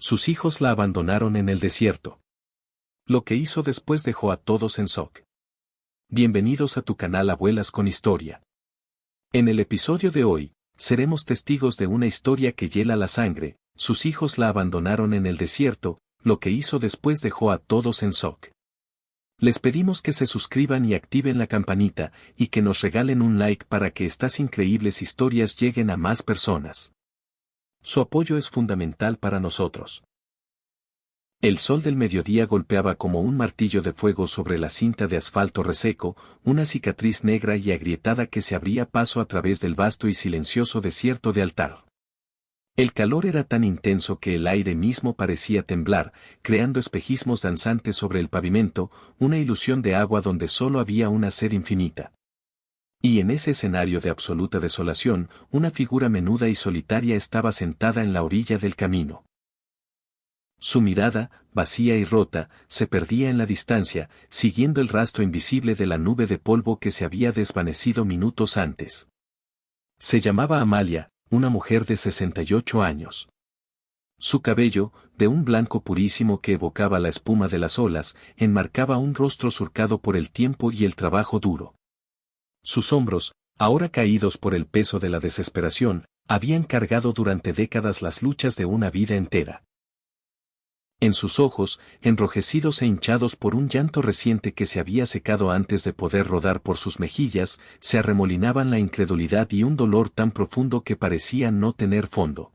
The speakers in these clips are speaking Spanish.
Sus hijos la abandonaron en el desierto. Lo que hizo después dejó a todos en shock. Bienvenidos a tu canal Abuelas con Historia. En el episodio de hoy, seremos testigos de una historia que hiela la sangre. Sus hijos la abandonaron en el desierto, lo que hizo después dejó a todos en shock. Les pedimos que se suscriban y activen la campanita, y que nos regalen un like para que estas increíbles historias lleguen a más personas. Su apoyo es fundamental para nosotros. El sol del mediodía golpeaba como un martillo de fuego sobre la cinta de asfalto reseco, una cicatriz negra y agrietada que se abría paso a través del vasto y silencioso desierto de Altar. El calor era tan intenso que el aire mismo parecía temblar, creando espejismos danzantes sobre el pavimento, una ilusión de agua donde solo había una sed infinita. Y en ese escenario de absoluta desolación, una figura menuda y solitaria estaba sentada en la orilla del camino. Su mirada, vacía y rota, se perdía en la distancia, siguiendo el rastro invisible de la nube de polvo que se había desvanecido minutos antes. Se llamaba Amalia, una mujer de 68 años. Su cabello, de un blanco purísimo que evocaba la espuma de las olas, enmarcaba un rostro surcado por el tiempo y el trabajo duro. Sus hombros, ahora caídos por el peso de la desesperación, habían cargado durante décadas las luchas de una vida entera. En sus ojos, enrojecidos e hinchados por un llanto reciente que se había secado antes de poder rodar por sus mejillas, se arremolinaban la incredulidad y un dolor tan profundo que parecía no tener fondo.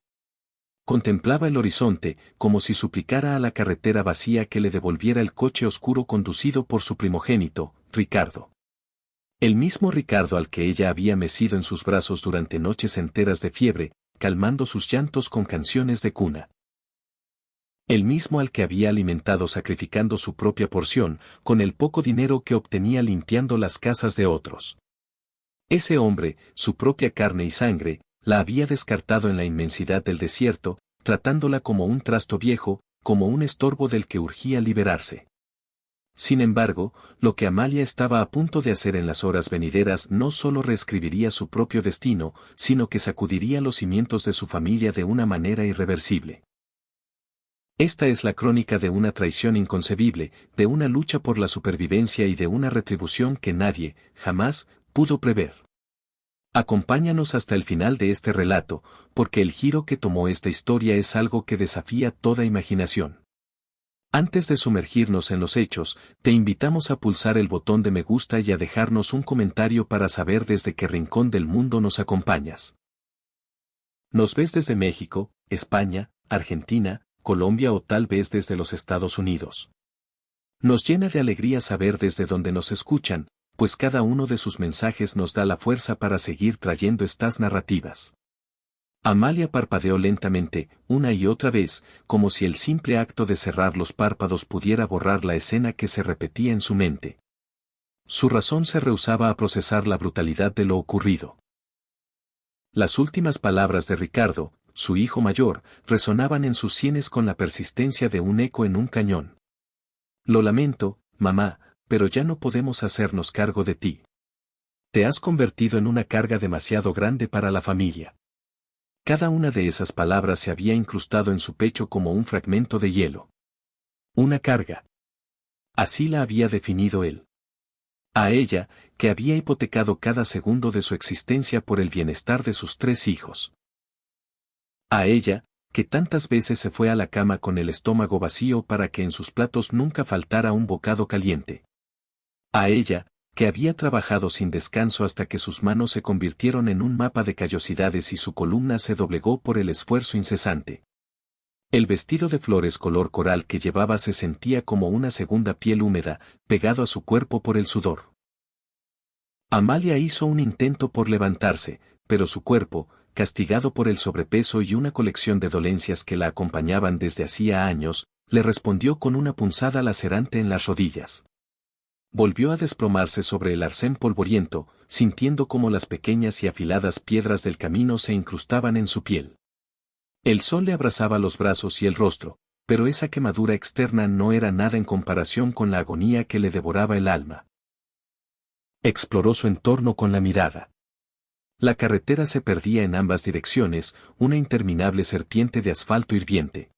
Contemplaba el horizonte, como si suplicara a la carretera vacía que le devolviera el coche oscuro conducido por su primogénito, Ricardo. El mismo Ricardo al que ella había mecido en sus brazos durante noches enteras de fiebre, calmando sus llantos con canciones de cuna. El mismo al que había alimentado sacrificando su propia porción, con el poco dinero que obtenía limpiando las casas de otros. Ese hombre, su propia carne y sangre, la había descartado en la inmensidad del desierto, tratándola como un trasto viejo, como un estorbo del que urgía liberarse. Sin embargo, lo que Amalia estaba a punto de hacer en las horas venideras no solo reescribiría su propio destino, sino que sacudiría los cimientos de su familia de una manera irreversible. Esta es la crónica de una traición inconcebible, de una lucha por la supervivencia y de una retribución que nadie, jamás, pudo prever. Acompáñanos hasta el final de este relato, porque el giro que tomó esta historia es algo que desafía toda imaginación. Antes de sumergirnos en los hechos, te invitamos a pulsar el botón de me gusta y a dejarnos un comentario para saber desde qué rincón del mundo nos acompañas. ¿Nos ves desde México, España, Argentina, Colombia o tal vez desde los Estados Unidos? Nos llena de alegría saber desde dónde nos escuchan, pues cada uno de sus mensajes nos da la fuerza para seguir trayendo estas narrativas. Amalia parpadeó lentamente, una y otra vez, como si el simple acto de cerrar los párpados pudiera borrar la escena que se repetía en su mente. Su razón se rehusaba a procesar la brutalidad de lo ocurrido. Las últimas palabras de Ricardo, su hijo mayor, resonaban en sus sienes con la persistencia de un eco en un cañón. Lo lamento, mamá, pero ya no podemos hacernos cargo de ti. Te has convertido en una carga demasiado grande para la familia. Cada una de esas palabras se había incrustado en su pecho como un fragmento de hielo. Una carga. Así la había definido él. A ella, que había hipotecado cada segundo de su existencia por el bienestar de sus 3 hijos. A ella, que tantas veces se fue a la cama con el estómago vacío para que en sus platos nunca faltara un bocado caliente. A ella, que había trabajado sin descanso hasta que sus manos se convirtieron en un mapa de callosidades y su columna se doblegó por el esfuerzo incesante. El vestido de flores color coral que llevaba se sentía como una segunda piel húmeda, pegado a su cuerpo por el sudor. Amalia hizo un intento por levantarse, pero su cuerpo, castigado por el sobrepeso y una colección de dolencias que la acompañaban desde hacía años, le respondió con una punzada lacerante en las rodillas. Volvió a desplomarse sobre el arcén polvoriento, sintiendo cómo las pequeñas y afiladas piedras del camino se incrustaban en su piel. El sol le abrasaba los brazos y el rostro, pero esa quemadura externa no era nada en comparación con la agonía que le devoraba el alma. Exploró su entorno con la mirada. La carretera se perdía en ambas direcciones, una interminable serpiente de asfalto hirviente.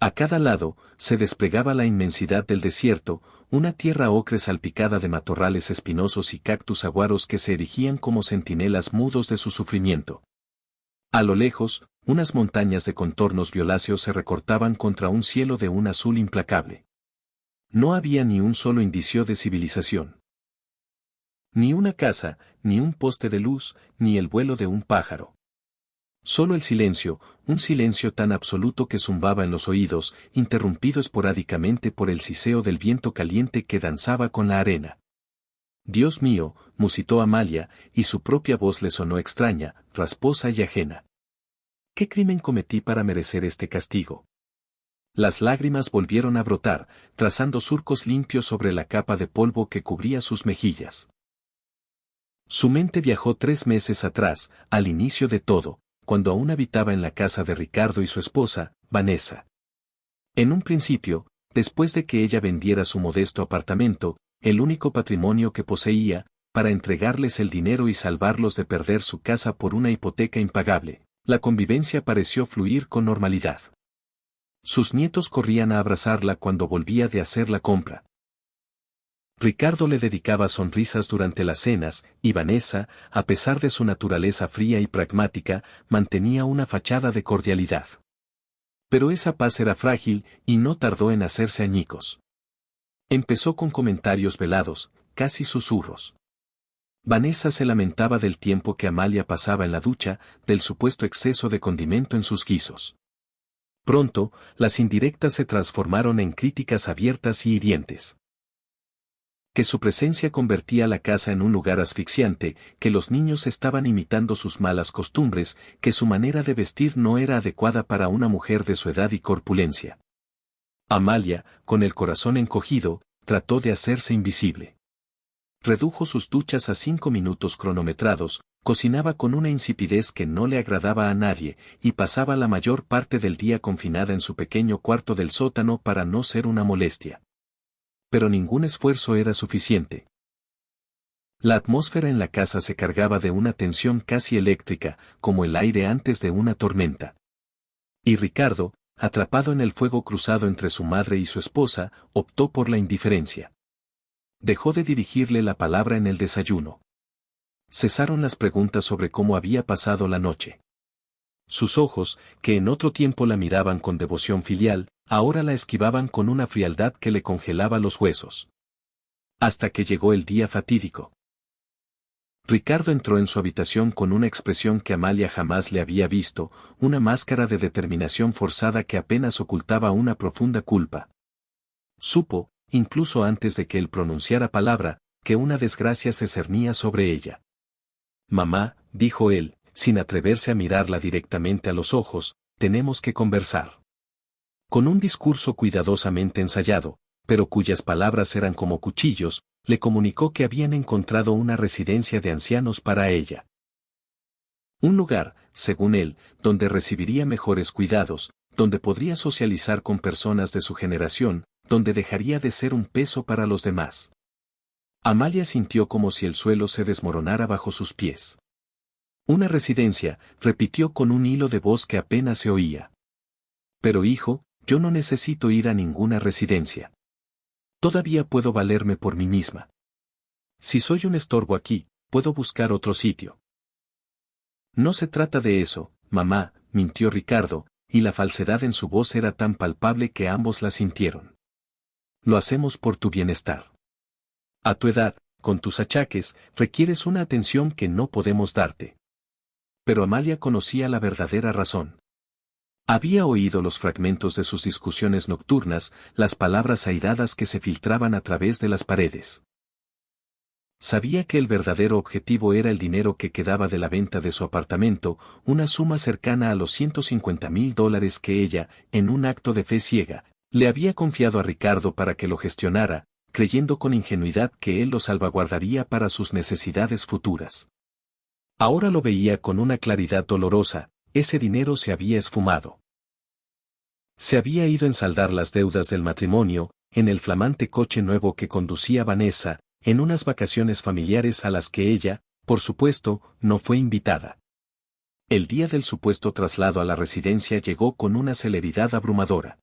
A cada lado, se desplegaba la inmensidad del desierto, una tierra ocre salpicada de matorrales espinosos y cactus aguaros que se erigían como centinelas mudos de su sufrimiento. A lo lejos, unas montañas de contornos violáceos se recortaban contra un cielo de un azul implacable. No había ni un solo indicio de civilización. Ni una casa, ni un poste de luz, ni el vuelo de un pájaro. Solo el silencio, un silencio tan absoluto que zumbaba en los oídos, interrumpido esporádicamente por el siseo del viento caliente que danzaba con la arena. Dios mío, musitó Amalia, y su propia voz le sonó extraña, rasposa y ajena. ¿Qué crimen cometí para merecer este castigo? Las lágrimas volvieron a brotar, trazando surcos limpios sobre la capa de polvo que cubría sus mejillas. Su mente viajó 3 meses atrás, al inicio de todo, cuando aún habitaba en la casa de Ricardo y su esposa, Vanessa. En un principio, después de que ella vendiera su modesto apartamento, el único patrimonio que poseía, para entregarles el dinero y salvarlos de perder su casa por una hipoteca impagable, la convivencia pareció fluir con normalidad. Sus nietos corrían a abrazarla cuando volvía de hacer la compra. Ricardo le dedicaba sonrisas durante las cenas, y Vanessa, a pesar de su naturaleza fría y pragmática, mantenía una fachada de cordialidad. Pero esa paz era frágil, y no tardó en hacerse añicos. Empezó con comentarios velados, casi susurros. Vanessa se lamentaba del tiempo que Amalia pasaba en la ducha, del supuesto exceso de condimento en sus guisos. Pronto, las indirectas se transformaron en críticas abiertas y hirientes. Que su presencia convertía la casa en un lugar asfixiante, que los niños estaban imitando sus malas costumbres, que su manera de vestir no era adecuada para una mujer de su edad y corpulencia. Amalia, con el corazón encogido, trató de hacerse invisible. Redujo sus duchas a 5 minutos cronometrados, cocinaba con una insipidez que no le agradaba a nadie, y pasaba la mayor parte del día confinada en su pequeño cuarto del sótano para no ser una molestia. Pero ningún esfuerzo era suficiente. La atmósfera en la casa se cargaba de una tensión casi eléctrica, como el aire antes de una tormenta. Y Ricardo, atrapado en el fuego cruzado entre su madre y su esposa, optó por la indiferencia. Dejó de dirigirle la palabra en el desayuno. Cesaron las preguntas sobre cómo había pasado la noche. Sus ojos, que en otro tiempo la miraban con devoción filial, ahora la esquivaban con una frialdad que le congelaba los huesos. Hasta que llegó el día fatídico. Ricardo entró en su habitación con una expresión que Amalia jamás le había visto, una máscara de determinación forzada que apenas ocultaba una profunda culpa. Supo, incluso antes de que él pronunciara palabra, que una desgracia se cernía sobre ella. Mamá, dijo él, sin atreverse a mirarla directamente a los ojos, tenemos que conversar. Con un discurso cuidadosamente ensayado, pero cuyas palabras eran como cuchillos, le comunicó que habían encontrado una residencia de ancianos para ella. Un lugar, según él, donde recibiría mejores cuidados, donde podría socializar con personas de su generación, donde dejaría de ser un peso para los demás. Amalia sintió como si el suelo se desmoronara bajo sus pies. Una residencia, repitió con un hilo de voz que apenas se oía. Pero hijo, yo no necesito ir a ninguna residencia. Todavía puedo valerme por mí misma. Si soy un estorbo aquí, puedo buscar otro sitio. No se trata de eso, mamá, mintió Ricardo, y la falsedad en su voz era tan palpable que ambos la sintieron. Lo hacemos por tu bienestar. A tu edad, con tus achaques, requieres una atención que no podemos darte. Pero Amalia conocía la verdadera razón. Había oído los fragmentos de sus discusiones nocturnas, las palabras airadas que se filtraban a través de las paredes. Sabía que el verdadero objetivo era el dinero que quedaba de la venta de su apartamento, una suma cercana a los $150,000 que ella, en un acto de fe ciega, le había confiado a Ricardo para que lo gestionara, creyendo con ingenuidad que él lo salvaguardaría para sus necesidades futuras. Ahora lo veía con una claridad dolorosa, ese dinero se había esfumado. Se había ido en saldar las deudas del matrimonio, en el flamante coche nuevo que conducía Vanessa, en unas vacaciones familiares a las que ella, por supuesto, no fue invitada. El día del supuesto traslado a la residencia llegó con una celeridad abrumadora.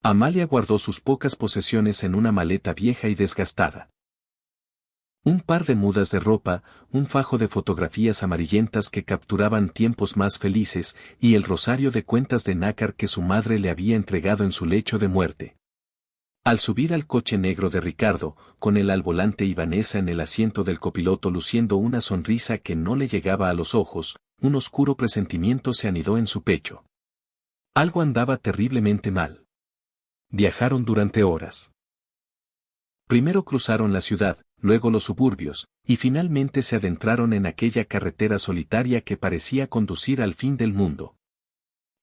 Amalia guardó sus pocas posesiones en una maleta vieja y desgastada. Un par de mudas de ropa, un fajo de fotografías amarillentas que capturaban tiempos más felices, y el rosario de cuentas de nácar que su madre le había entregado en su lecho de muerte. Al subir al coche negro de Ricardo, con él al volante y Vanessa en el asiento del copiloto luciendo una sonrisa que no le llegaba a los ojos, un oscuro presentimiento se anidó en su pecho. Algo andaba terriblemente mal. Viajaron durante horas. Primero cruzaron la ciudad, luego los suburbios, y finalmente se adentraron en aquella carretera solitaria que parecía conducir al fin del mundo.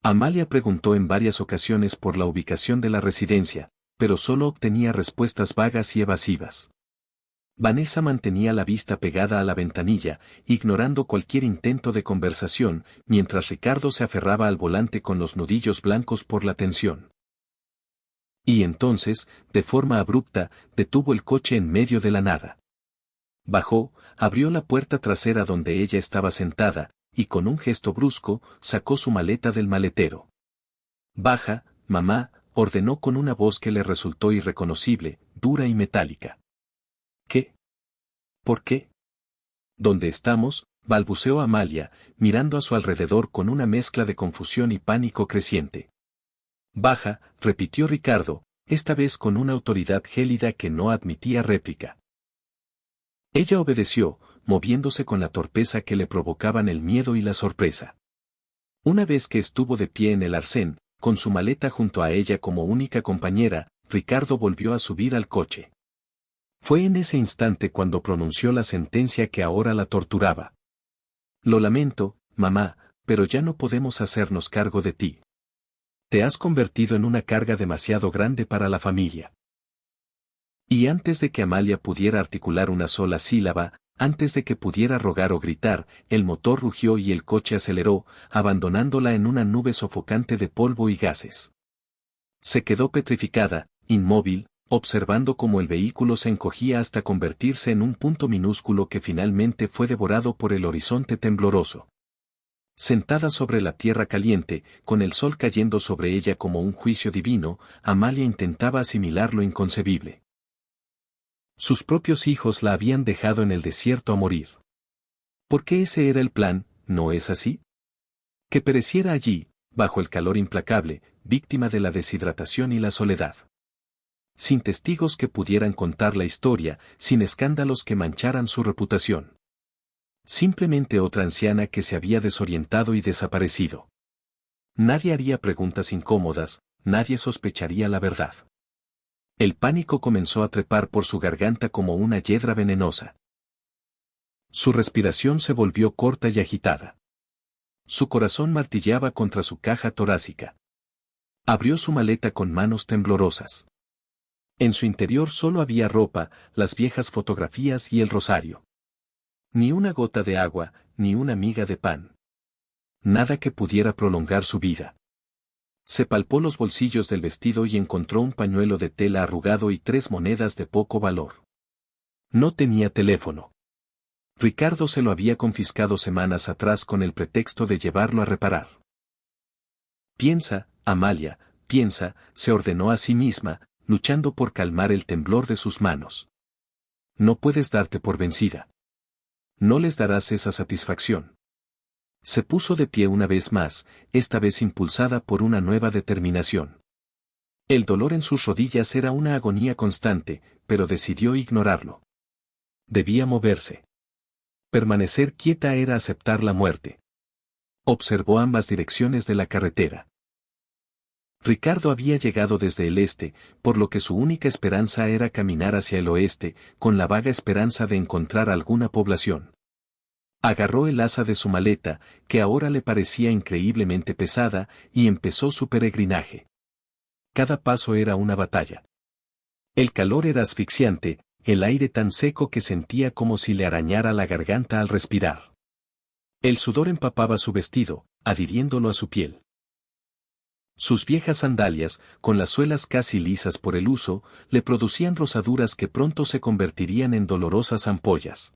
Amalia preguntó en varias ocasiones por la ubicación de la residencia, pero solo obtenía respuestas vagas y evasivas. Vanessa mantenía la vista pegada a la ventanilla, ignorando cualquier intento de conversación, mientras Ricardo se aferraba al volante con los nudillos blancos por la tensión. Y entonces, de forma abrupta, detuvo el coche en medio de la nada. Bajó, abrió la puerta trasera donde ella estaba sentada, y con un gesto brusco, sacó su maleta del maletero. «Baja, mamá», ordenó con una voz que le resultó irreconocible, dura y metálica. «¿Qué? ¿Por qué?» «¿Dónde estamos?», balbuceó Amalia, mirando a su alrededor con una mezcla de confusión y pánico creciente. «Baja», repitió Ricardo, esta vez con una autoridad gélida que no admitía réplica. Ella obedeció, moviéndose con la torpeza que le provocaban el miedo y la sorpresa. Una vez que estuvo de pie en el arcén, con su maleta junto a ella como única compañera, Ricardo volvió a subir al coche. Fue en ese instante cuando pronunció la sentencia que ahora la torturaba. «Lo lamento, mamá, pero ya no podemos hacernos cargo de ti. Te has convertido en una carga demasiado grande para la familia». Y antes de que Amalia pudiera articular una sola sílaba, antes de que pudiera rogar o gritar, el motor rugió y el coche aceleró, abandonándola en una nube sofocante de polvo y gases. Se quedó petrificada, inmóvil, observando cómo el vehículo se encogía hasta convertirse en un punto minúsculo que finalmente fue devorado por el horizonte tembloroso. Sentada sobre la tierra caliente, con el sol cayendo sobre ella como un juicio divino, Amalia intentaba asimilar lo inconcebible. Sus propios hijos la habían dejado en el desierto a morir. ¿Por qué ese era el plan, no es así? Que pereciera allí, bajo el calor implacable, víctima de la deshidratación y la soledad. Sin testigos que pudieran contar la historia, sin escándalos que mancharan su reputación. Simplemente otra anciana que se había desorientado y desaparecido. Nadie haría preguntas incómodas, nadie sospecharía la verdad. El pánico comenzó a trepar por su garganta como una hiedra venenosa. Su respiración se volvió corta y agitada. Su corazón martilleaba contra su caja torácica. Abrió su maleta con manos temblorosas. En su interior solo había ropa, las viejas fotografías y el rosario. Ni una gota de agua, ni una miga de pan. Nada que pudiera prolongar su vida. Se palpó los bolsillos del vestido y encontró un pañuelo de tela arrugado y 3 monedas de poco valor. No tenía teléfono. Ricardo se lo había confiscado semanas atrás con el pretexto de llevarlo a reparar. «Piensa, Amalia, piensa», se ordenó a sí misma, luchando por calmar el temblor de sus manos. «No puedes darte por vencida. No les darás esa satisfacción». Se puso de pie una vez más, esta vez impulsada por una nueva determinación. El dolor en sus rodillas era una agonía constante, pero decidió ignorarlo. Debía moverse. Permanecer quieta era aceptar la muerte. Observó ambas direcciones de la carretera. Ricardo había llegado desde el este, por lo que su única esperanza era caminar hacia el oeste, con la vaga esperanza de encontrar alguna población. Agarró el asa de su maleta, que ahora le parecía increíblemente pesada, y empezó su peregrinaje. Cada paso era una batalla. El calor era asfixiante, el aire tan seco que sentía como si le arañara la garganta al respirar. El sudor empapaba su vestido, adhiriéndolo a su piel. Sus viejas sandalias, con las suelas casi lisas por el uso, le producían rosaduras que pronto se convertirían en dolorosas ampollas.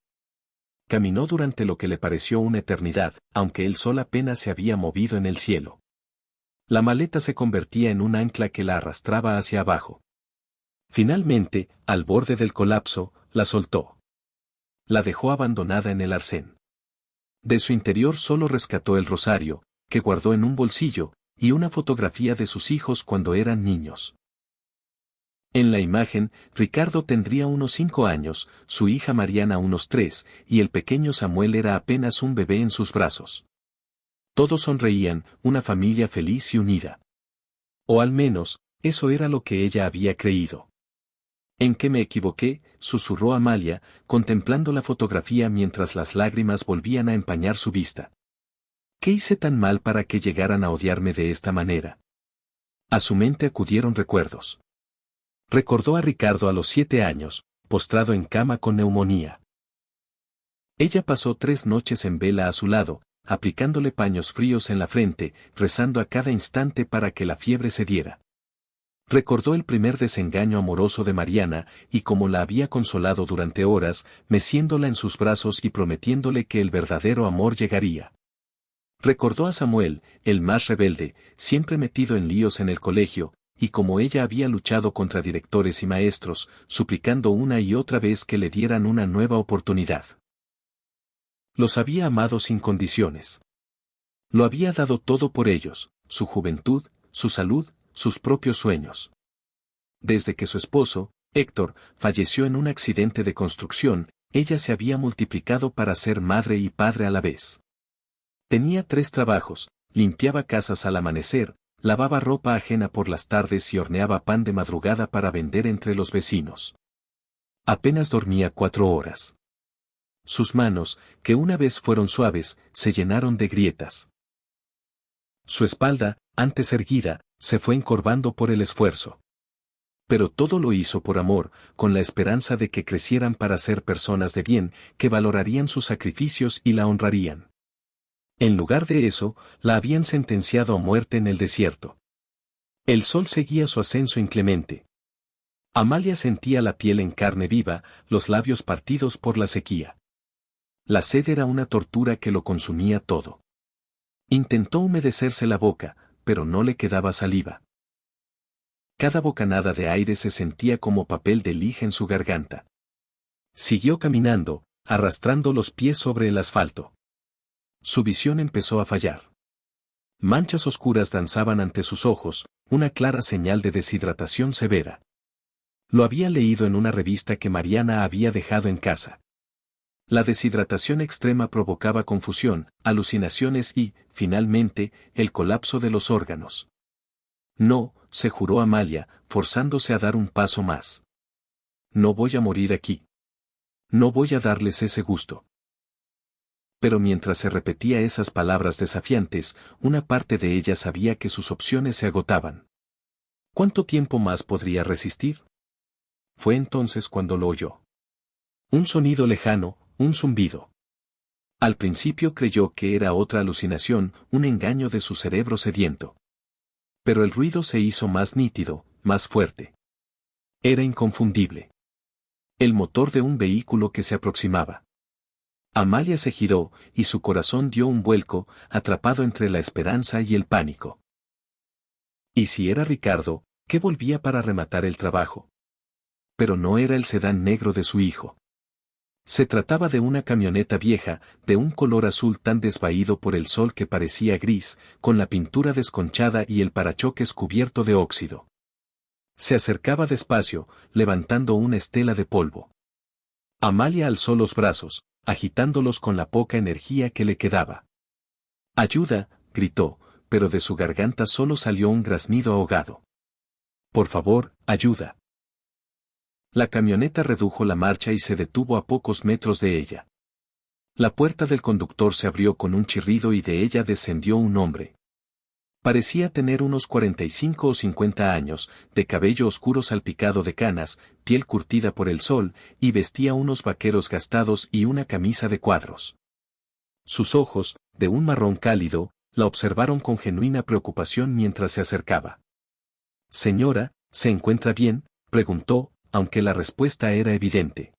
Caminó durante lo que le pareció una eternidad, aunque el sol apenas se había movido en el cielo. La maleta se convertía en un ancla que la arrastraba hacia abajo. Finalmente, al borde del colapso, la soltó. La dejó abandonada en el arcén. De su interior solo rescató el rosario, que guardó en un bolsillo, y una fotografía de sus hijos cuando eran niños. En la imagen, Ricardo tendría unos 5 años, su hija Mariana unos 3, y el pequeño Samuel era apenas un bebé en sus brazos. Todos sonreían, una familia feliz y unida. O al menos, eso era lo que ella había creído. ¿En qué me equivoqué?, susurró Amalia, contemplando la fotografía mientras las lágrimas volvían a empañar su vista. ¿Qué hice tan mal para que llegaran a odiarme de esta manera? A su mente acudieron recuerdos. Recordó a Ricardo a los 7 años, postrado en cama con neumonía. Ella pasó 3 noches en vela a su lado, aplicándole paños fríos en la frente, rezando a cada instante para que la fiebre cediera. Recordó el primer desengaño amoroso de Mariana, y cómo la había consolado durante horas, meciéndola en sus brazos y prometiéndole que el verdadero amor llegaría. Recordó a Samuel, el más rebelde, siempre metido en líos en el colegio, y como ella había luchado contra directores y maestros, suplicando una y otra vez que le dieran una nueva oportunidad. Los había amado sin condiciones. Lo había dado todo por ellos, su juventud, su salud, sus propios sueños. Desde que su esposo, Héctor, falleció en un accidente de construcción, ella se había multiplicado para ser madre y padre a la vez. Tenía 3 trabajos, limpiaba casas al amanecer, lavaba ropa ajena por las tardes y horneaba pan de madrugada para vender entre los vecinos. Apenas dormía 4 horas. Sus manos, que una vez fueron suaves, se llenaron de grietas. Su espalda, antes erguida, se fue encorvando por el esfuerzo. Pero todo lo hizo por amor, con la esperanza de que crecieran para ser personas de bien, que valorarían sus sacrificios y la honrarían. En lugar de eso, la habían sentenciado a muerte en el desierto. El sol seguía su ascenso inclemente. Amalia sentía la piel en carne viva, los labios partidos por la sequía. La sed era una tortura que lo consumía todo. Intentó humedecerse la boca, pero no le quedaba saliva. Cada bocanada de aire se sentía como papel de lija en su garganta. Siguió caminando, arrastrando los pies sobre el asfalto. Su visión empezó a fallar. Manchas oscuras danzaban ante sus ojos, una clara señal de deshidratación severa. Lo había leído en una revista que Mariana había dejado en casa. La deshidratación extrema provocaba confusión, alucinaciones y, finalmente, el colapso de los órganos. No, se juró Amalia, forzándose a dar un paso más. No voy a morir aquí. No voy a darles ese gusto. Pero mientras se repetía esas palabras desafiantes, una parte de ella sabía que sus opciones se agotaban. ¿Cuánto tiempo más podría resistir? Fue entonces cuando lo oyó. Un sonido lejano, un zumbido. Al principio creyó que era otra alucinación, un engaño de su cerebro sediento. Pero el ruido se hizo más nítido, más fuerte. Era inconfundible. El motor de un vehículo que se aproximaba. Amalia se giró, y su corazón dio un vuelco, atrapado entre la esperanza y el pánico. ¿Y si era Ricardo, que volvía para rematar el trabajo? Pero no era el sedán negro de su hijo. Se trataba de una camioneta vieja, de un color azul tan desvaído por el sol que parecía gris, con la pintura desconchada y el parachoques cubierto de óxido. Se acercaba despacio, levantando una estela de polvo. Amalia alzó los brazos, agitándolos con la poca energía que le quedaba. «¡Ayuda!», gritó, pero de su garganta solo salió un graznido ahogado. «Por favor, ayuda». La camioneta redujo la marcha y se detuvo a pocos metros de ella. La puerta del conductor se abrió con un chirrido y de ella descendió un hombre. Parecía tener unos 45 o 50 años, de cabello oscuro salpicado de canas, piel curtida por el sol, y vestía unos vaqueros gastados y una camisa de cuadros. Sus ojos, de un marrón cálido, la observaron con genuina preocupación mientras se acercaba. «Señora, ¿se encuentra bien?», preguntó, aunque la respuesta era evidente.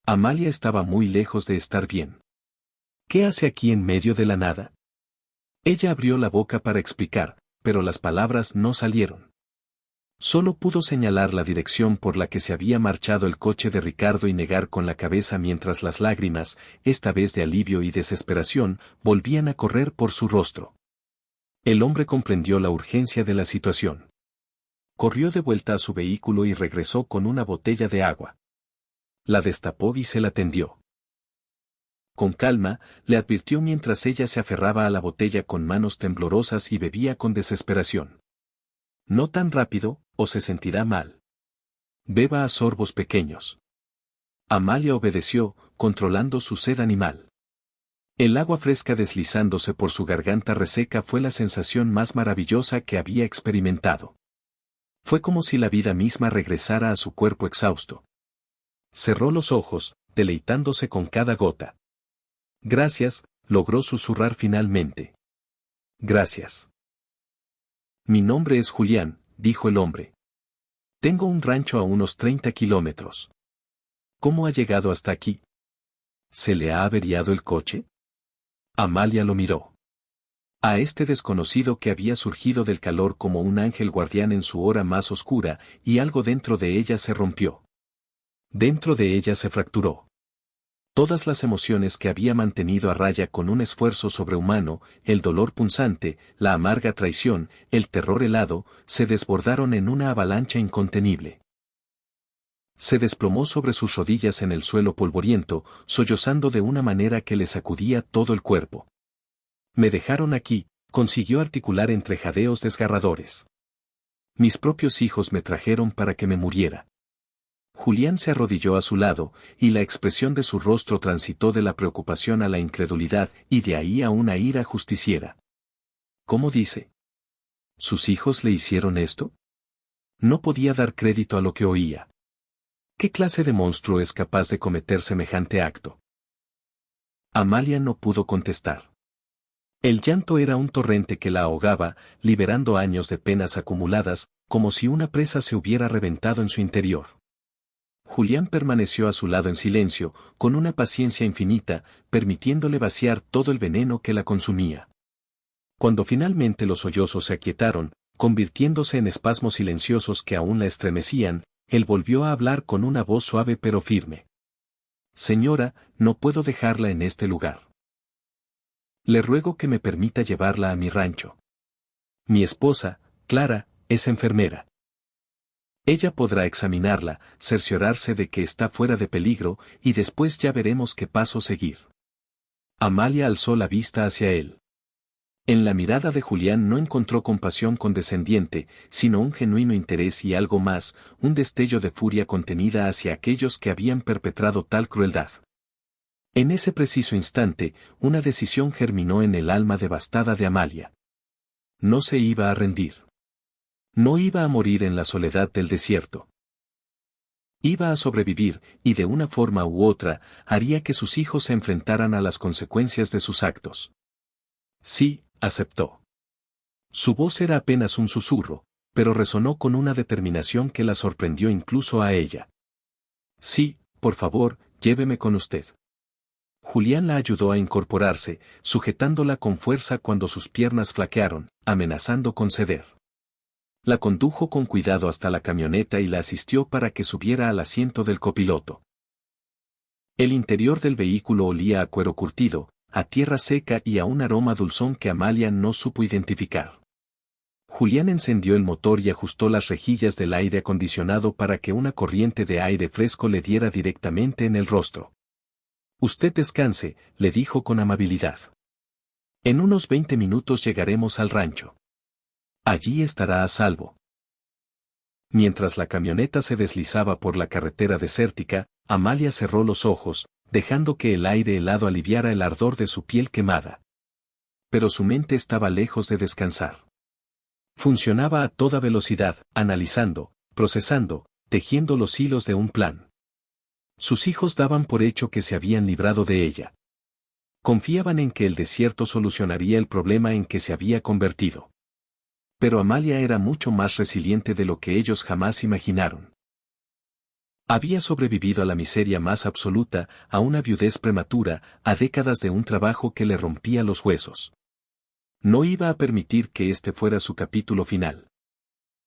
Amalia estaba muy lejos de estar bien. ¿Qué hace aquí en medio de la nada? Ella abrió la boca para explicar, pero las palabras no salieron. Solo pudo señalar la dirección por la que se había marchado el coche de Ricardo y negar con la cabeza mientras las lágrimas, esta vez de alivio y desesperación, volvían a correr por su rostro. El hombre comprendió la urgencia de la situación. Corrió de vuelta a su vehículo y regresó con una botella de agua. La destapó y se la tendió. Con calma, le advirtió mientras ella se aferraba a la botella con manos temblorosas y bebía con desesperación. No tan rápido, o se sentirá mal. Beba a sorbos pequeños. Amalia obedeció, controlando su sed animal. El agua fresca deslizándose por su garganta reseca fue la sensación más maravillosa que había experimentado. Fue como si la vida misma regresara a su cuerpo exhausto. Cerró los ojos, deleitándose con cada gota. Gracias, logró susurrar finalmente. Gracias. Mi nombre es Julián, dijo el hombre. Tengo un rancho a unos 30 kilómetros. ¿Cómo ha llegado hasta aquí? ¿Se le ha averiado el coche? Amalia lo miró. A este desconocido que había surgido del calor como un ángel guardián en su hora más oscura, y algo dentro de ella se rompió. Dentro de ella se fracturó. Todas las emociones que había mantenido a raya con un esfuerzo sobrehumano, el dolor punzante, la amarga traición, el terror helado, se desbordaron en una avalancha incontenible. Se desplomó sobre sus rodillas en el suelo polvoriento, sollozando de una manera que le sacudía todo el cuerpo. Me dejaron aquí, consiguió articular entre jadeos desgarradores. Mis propios hijos me trajeron para que me muriera. Julián se arrodilló a su lado, y la expresión de su rostro transitó de la preocupación a la incredulidad y de ahí a una ira justiciera. ¿Cómo dice? ¿Sus hijos le hicieron esto? No podía dar crédito a lo que oía. ¿Qué clase de monstruo es capaz de cometer semejante acto? Amalia no pudo contestar. El llanto era un torrente que la ahogaba, liberando años de penas acumuladas, como si una presa se hubiera reventado en su interior. Julián permaneció a su lado en silencio, con una paciencia infinita, permitiéndole vaciar todo el veneno que la consumía. Cuando finalmente los sollozos se aquietaron, convirtiéndose en espasmos silenciosos que aún la estremecían, él volvió a hablar con una voz suave pero firme. Señora, no puedo dejarla en este lugar. Le ruego que me permita llevarla a mi rancho. Mi esposa, Clara, es enfermera. Ella podrá examinarla, cerciorarse de que está fuera de peligro, y después ya veremos qué paso seguir. Amalia alzó la vista hacia él. En la mirada de Julián no encontró compasión condescendiente, sino un genuino interés y algo más, un destello de furia contenida hacia aquellos que habían perpetrado tal crueldad. En ese preciso instante, una decisión germinó en el alma devastada de Amalia. No se iba a rendir. No iba a morir en la soledad del desierto. Iba a sobrevivir, y de una forma u otra, haría que sus hijos se enfrentaran a las consecuencias de sus actos. Sí, aceptó. Su voz era apenas un susurro, pero resonó con una determinación que la sorprendió incluso a ella. Sí, por favor, lléveme con usted. Julián la ayudó a incorporarse, sujetándola con fuerza cuando sus piernas flaquearon, amenazando con ceder. La condujo con cuidado hasta la camioneta y la asistió para que subiera al asiento del copiloto. El interior del vehículo olía a cuero curtido, a tierra seca y a un aroma dulzón que Amalia no supo identificar. Julián encendió el motor y ajustó las rejillas del aire acondicionado para que una corriente de aire fresco le diera directamente en el rostro. Usted descanse, le dijo con amabilidad. En unos 20 minutos llegaremos al rancho. Allí estará a salvo. Mientras la camioneta se deslizaba por la carretera desértica, Amalia cerró los ojos, dejando que el aire helado aliviara el ardor de su piel quemada. Pero su mente estaba lejos de descansar. Funcionaba a toda velocidad, analizando, procesando, tejiendo los hilos de un plan. Sus hijos daban por hecho que se habían librado de ella. Confiaban en que el desierto solucionaría el problema en que se había convertido. Pero Amalia era mucho más resiliente de lo que ellos jamás imaginaron. Había sobrevivido a la miseria más absoluta, a una viudez prematura, a décadas de un trabajo que le rompía los huesos. No iba a permitir que este fuera su capítulo final.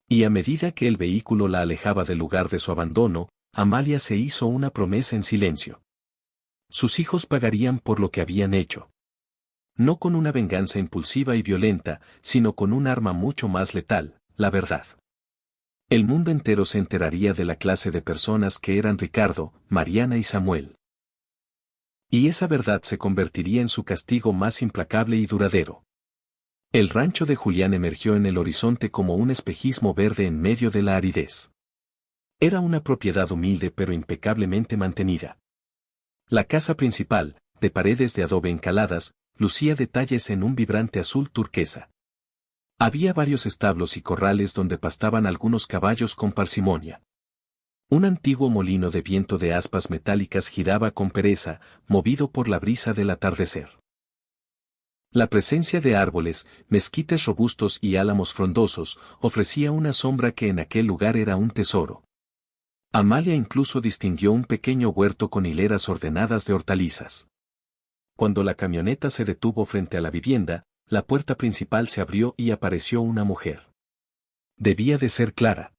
Y a medida que el vehículo la alejaba del lugar de su abandono, Amalia se hizo una promesa en silencio. Sus hijos pagarían por lo que habían hecho. No con una venganza impulsiva y violenta, sino con un arma mucho más letal, la verdad. El mundo entero se enteraría de la clase de personas que eran Ricardo, Mariana y Samuel. Y esa verdad se convertiría en su castigo más implacable y duradero. El rancho de Julián emergió en el horizonte como un espejismo verde en medio de la aridez. Era una propiedad humilde pero impecablemente mantenida. La casa principal, de paredes de adobe encaladas, lucía detalles en un vibrante azul turquesa. Había varios establos y corrales donde pastaban algunos caballos con parsimonia. Un antiguo molino de viento de aspas metálicas giraba con pereza, movido por la brisa del atardecer. La presencia de árboles, mezquites robustos y álamos frondosos, ofrecía una sombra que en aquel lugar era un tesoro. Amalia incluso distinguió un pequeño huerto con hileras ordenadas de hortalizas. Cuando la camioneta se detuvo frente a la vivienda, la puerta principal se abrió y apareció una mujer. Debía de ser Clara.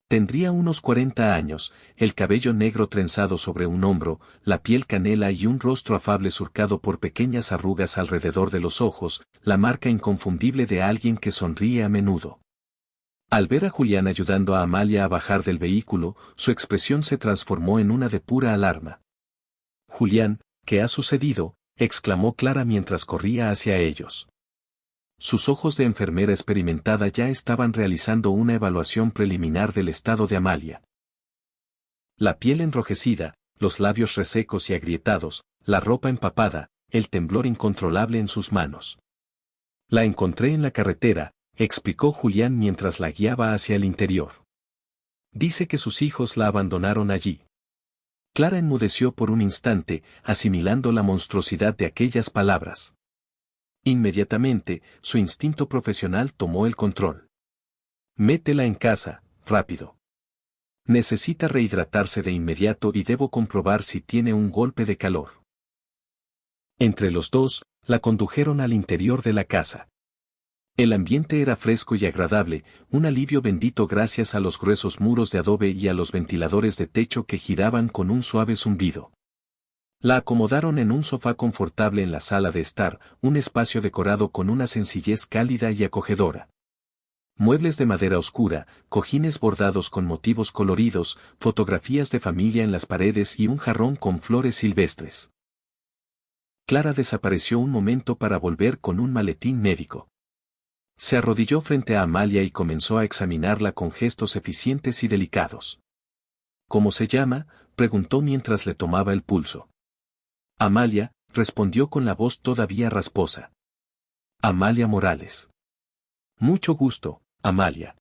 Tendría unos 40 años, el cabello negro trenzado sobre un hombro, la piel canela y un rostro afable surcado por pequeñas arrugas alrededor de los ojos, la marca inconfundible de alguien que sonríe a menudo. Al ver a Julián ayudando a Amalia a bajar del vehículo, su expresión se transformó en una de pura alarma. «Julián, ¿qué ha sucedido?», exclamó Clara mientras corría hacia ellos. Sus ojos de enfermera experimentada ya estaban realizando una evaluación preliminar del estado de Amalia. La piel enrojecida, los labios resecos y agrietados, la ropa empapada, el temblor incontrolable en sus manos. «La encontré en la carretera», explicó Julián mientras la guiaba hacia el interior. «Dice que sus hijos la abandonaron allí». Clara enmudeció por un instante, asimilando la monstruosidad de aquellas palabras. Inmediatamente, su instinto profesional tomó el control. «Métela en casa, rápido. Necesita rehidratarse de inmediato y debo comprobar si tiene un golpe de calor». Entre los dos, la condujeron al interior de la casa. El ambiente era fresco y agradable, un alivio bendito gracias a los gruesos muros de adobe y a los ventiladores de techo que giraban con un suave zumbido. La acomodaron en un sofá confortable en la sala de estar, un espacio decorado con una sencillez cálida y acogedora. Muebles de madera oscura, cojines bordados con motivos coloridos, fotografías de familia en las paredes y un jarrón con flores silvestres. Clara desapareció un momento para volver con un maletín médico. Se arrodilló frente a Amalia y comenzó a examinarla con gestos eficientes y delicados. «¿Cómo se llama?», preguntó mientras le tomaba el pulso. Amalia, respondió con la voz todavía rasposa. «Amalia Morales». «Mucho gusto, Amalia.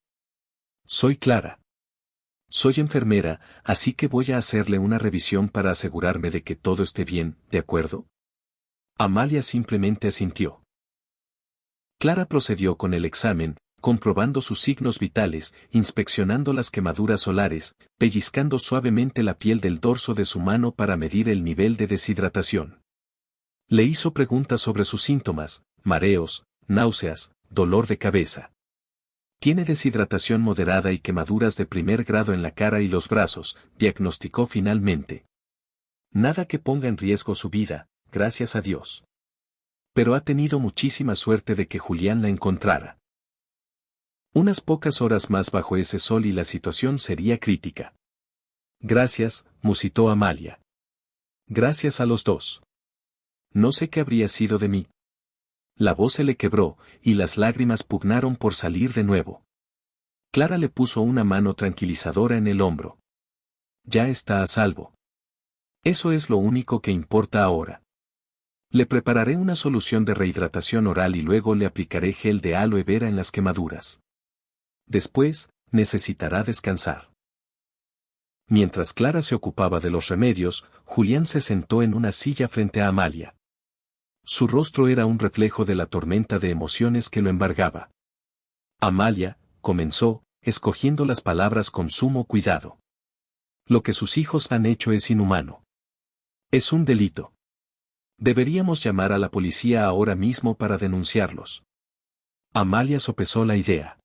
Soy Clara. Soy enfermera, así que voy a hacerle una revisión para asegurarme de que todo esté bien, ¿de acuerdo?». Amalia simplemente asintió. Clara procedió con el examen, comprobando sus signos vitales, inspeccionando las quemaduras solares, pellizcando suavemente la piel del dorso de su mano para medir el nivel de deshidratación. Le hizo preguntas sobre sus síntomas: mareos, náuseas, dolor de cabeza. «Tiene deshidratación moderada y quemaduras de primer grado en la cara y los brazos», diagnosticó finalmente. «Nada que ponga en riesgo su vida, gracias a Dios. Pero ha tenido muchísima suerte de que Julián la encontrara. Unas pocas horas más bajo ese sol y la situación sería crítica». «Gracias», musitó Amalia. «Gracias a los dos. No sé qué habría sido de mí». La voz se le quebró, y las lágrimas pugnaron por salir de nuevo. Clara le puso una mano tranquilizadora en el hombro. «Ya está a salvo. Eso es lo único que importa ahora. Le prepararé una solución de rehidratación oral y luego le aplicaré gel de aloe vera en las quemaduras. Después, necesitará descansar». Mientras Clara se ocupaba de los remedios, Julián se sentó en una silla frente a Amalia. Su rostro era un reflejo de la tormenta de emociones que lo embargaba. «Amalia», comenzó, escogiendo las palabras con sumo cuidado. «Lo que sus hijos han hecho es inhumano. Es un delito. Deberíamos llamar a la policía ahora mismo para denunciarlos. Amalia sopesó la idea.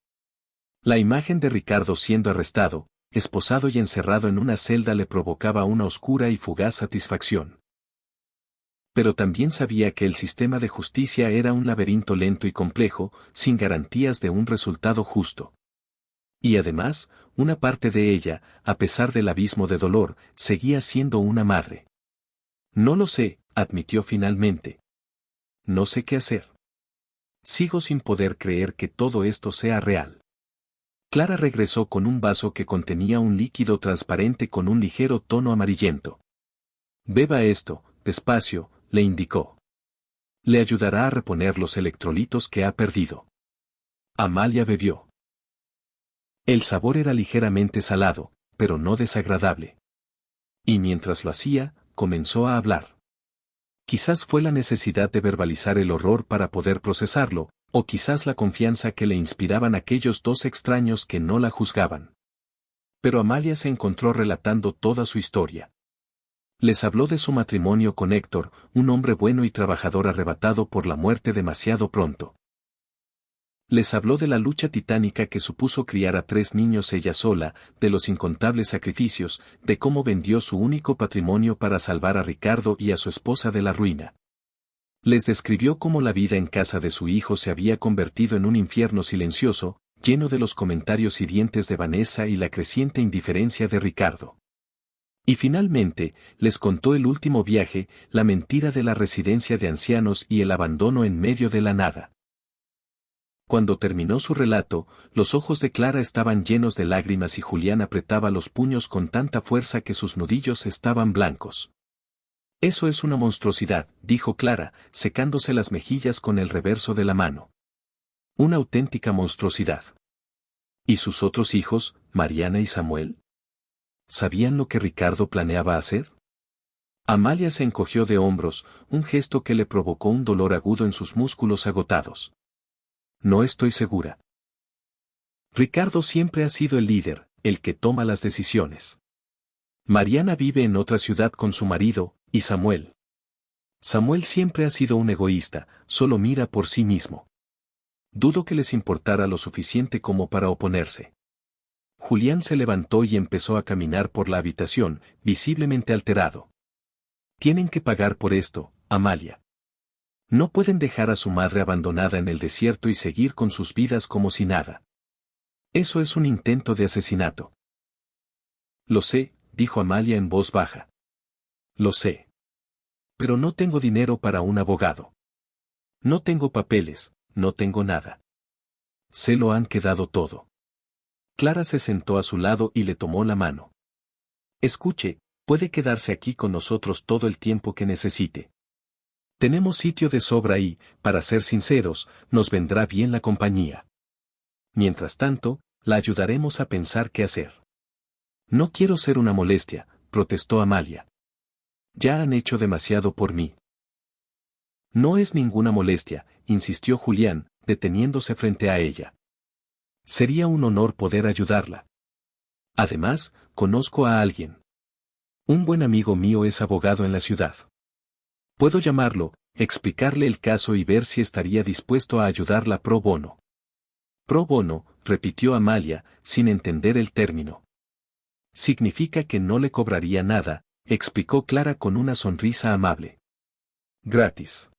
La imagen de Ricardo siendo arrestado, esposado y encerrado en una celda le provocaba una oscura y fugaz satisfacción. Pero también sabía que el sistema de justicia era un laberinto lento y complejo, sin garantías de un resultado justo. Y además, una parte de ella, a pesar del abismo de dolor, seguía siendo una madre. No lo sé, admitió finalmente. No sé qué hacer. Sigo sin poder creer que todo esto sea real. Clara regresó con un vaso que contenía un líquido transparente con un ligero tono amarillento. Beba esto, despacio, le indicó. Le ayudará a reponer los electrolitos que ha perdido. Amalia bebió. El sabor era ligeramente salado, pero no desagradable. Y mientras lo hacía, comenzó a hablar. Quizás fue la necesidad de verbalizar el horror para poder procesarlo, o quizás la confianza que le inspiraban aquellos dos extraños que no la juzgaban. Pero Amalia se encontró relatando toda su historia. Les habló de su matrimonio con Héctor, un hombre bueno y trabajador arrebatado por la muerte demasiado pronto. Les habló de la lucha titánica que supuso criar a 3 niños ella sola, de los incontables sacrificios, de cómo vendió su único patrimonio para salvar a Ricardo y a su esposa de la ruina. Les describió cómo la vida en casa de su hijo se había convertido en un infierno silencioso, lleno de los comentarios hirientes de Vanessa y la creciente indiferencia de Ricardo. Y finalmente, les contó el último viaje, la mentira de la residencia de ancianos y el abandono en medio de la nada. Cuando terminó su relato, los ojos de Clara estaban llenos de lágrimas y Julián apretaba los puños con tanta fuerza que sus nudillos estaban blancos. Eso es una monstruosidad, dijo Clara, secándose las mejillas con el reverso de la mano. Una auténtica monstruosidad. ¿Y sus otros hijos, Mariana y Samuel? ¿Sabían lo que Ricardo planeaba hacer? Amalia se encogió de hombros, un gesto que le provocó un dolor agudo en sus músculos agotados. No estoy segura. Ricardo siempre ha sido el líder, el que toma las decisiones. Mariana vive en otra ciudad con su marido, y Samuel. Samuel siempre ha sido un egoísta, solo mira por sí mismo. Dudo que les importara lo suficiente como para oponerse. Julián se levantó y empezó a caminar por la habitación, visiblemente alterado. Tienen que pagar por esto, Amalia. No pueden dejar a su madre abandonada en el desierto y seguir con sus vidas como si nada. Eso es un intento de asesinato. Lo sé, dijo Amalia en voz baja. Lo sé. Pero no tengo dinero para un abogado. No tengo papeles, no tengo nada. Se lo han quedado todo. Clara se sentó a su lado y le tomó la mano. Escuche, puede quedarse aquí con nosotros todo el tiempo que necesite. Tenemos sitio de sobra y, para ser sinceros, nos vendrá bien la compañía. Mientras tanto, la ayudaremos a pensar qué hacer. No quiero ser una molestia, protestó Amalia. Ya han hecho demasiado por mí. No es ninguna molestia, insistió Julián, deteniéndose frente a ella. Sería un honor poder ayudarla. Además, conozco a alguien. Un buen amigo mío es abogado en la ciudad. Puedo llamarlo, explicarle el caso y ver si estaría dispuesto a ayudarla pro bono. Pro bono, repitió Amalia, sin entender el término. Significa que no le cobraría nada, explicó Clara con una sonrisa amable. Gratis.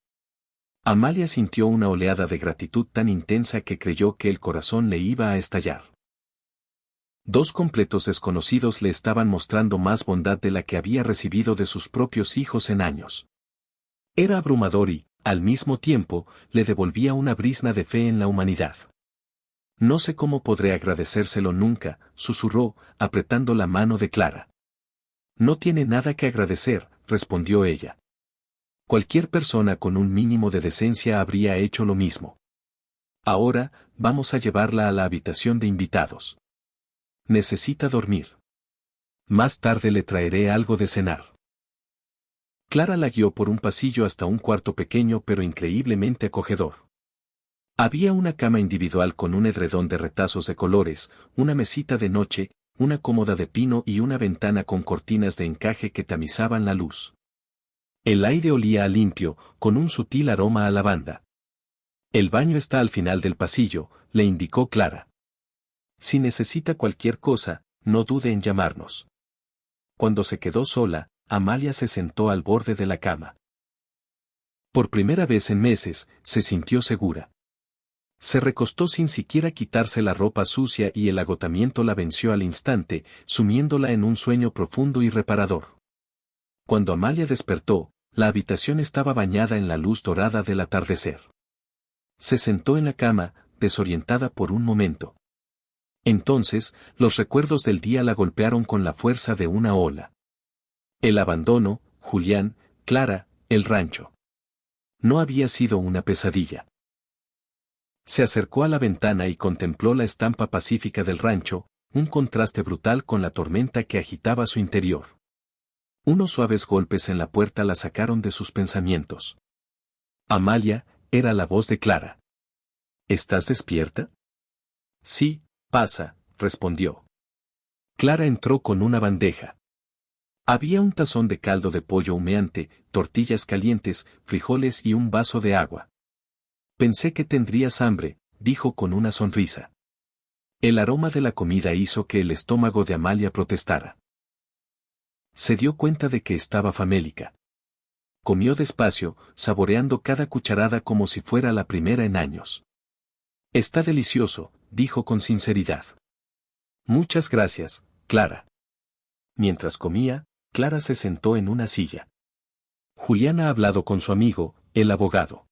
Amalia sintió una oleada de gratitud tan intensa que creyó que el corazón le iba a estallar. 2 completos desconocidos le estaban mostrando más bondad de la que había recibido de sus propios hijos en años. Era abrumador y, al mismo tiempo, le devolvía una brizna de fe en la humanidad. No sé cómo podré agradecérselo nunca, susurró, apretando la mano de Clara. No tiene nada que agradecer, respondió ella. Cualquier persona con un mínimo de decencia habría hecho lo mismo. Ahora, vamos a llevarla a la habitación de invitados. Necesita dormir. Más tarde le traeré algo de cenar. Clara la guió por un pasillo hasta un cuarto pequeño pero increíblemente acogedor. Había una cama individual con un edredón de retazos de colores, una mesita de noche, una cómoda de pino y una ventana con cortinas de encaje que tamizaban la luz. El aire olía a limpio, con un sutil aroma a lavanda. El baño está al final del pasillo, le indicó Clara. Si necesita cualquier cosa, no dude en llamarnos. Cuando se quedó sola, Amalia se sentó al borde de la cama. Por primera vez en meses, se sintió segura. Se recostó sin siquiera quitarse la ropa sucia y el agotamiento la venció al instante, sumiéndola en un sueño profundo y reparador. Cuando Amalia despertó, la habitación estaba bañada en la luz dorada del atardecer. Se sentó en la cama, desorientada por un momento. Entonces, los recuerdos del día la golpearon con la fuerza de una ola. El abandono, Julián, Clara, el rancho. No había sido una pesadilla. Se acercó a la ventana y contempló la estampa pacífica del rancho, un contraste brutal con la tormenta que agitaba su interior. Unos suaves golpes en la puerta la sacaron de sus pensamientos. Amalia, era la voz de Clara. ¿Estás despierta? Sí, pasa, respondió. Clara entró con una bandeja. Había un tazón de caldo de pollo humeante, tortillas calientes, frijoles y un vaso de agua. Pensé que tendrías hambre, dijo con una sonrisa. El aroma de la comida hizo que el estómago de Amalia protestara. Se dio cuenta de que estaba famélica. Comió despacio, saboreando cada cucharada como si fuera la primera en años. Está delicioso, dijo con sinceridad. Muchas gracias, Clara. Mientras comía, Clara se sentó en una silla. Julián ha hablado con su amigo, el abogado.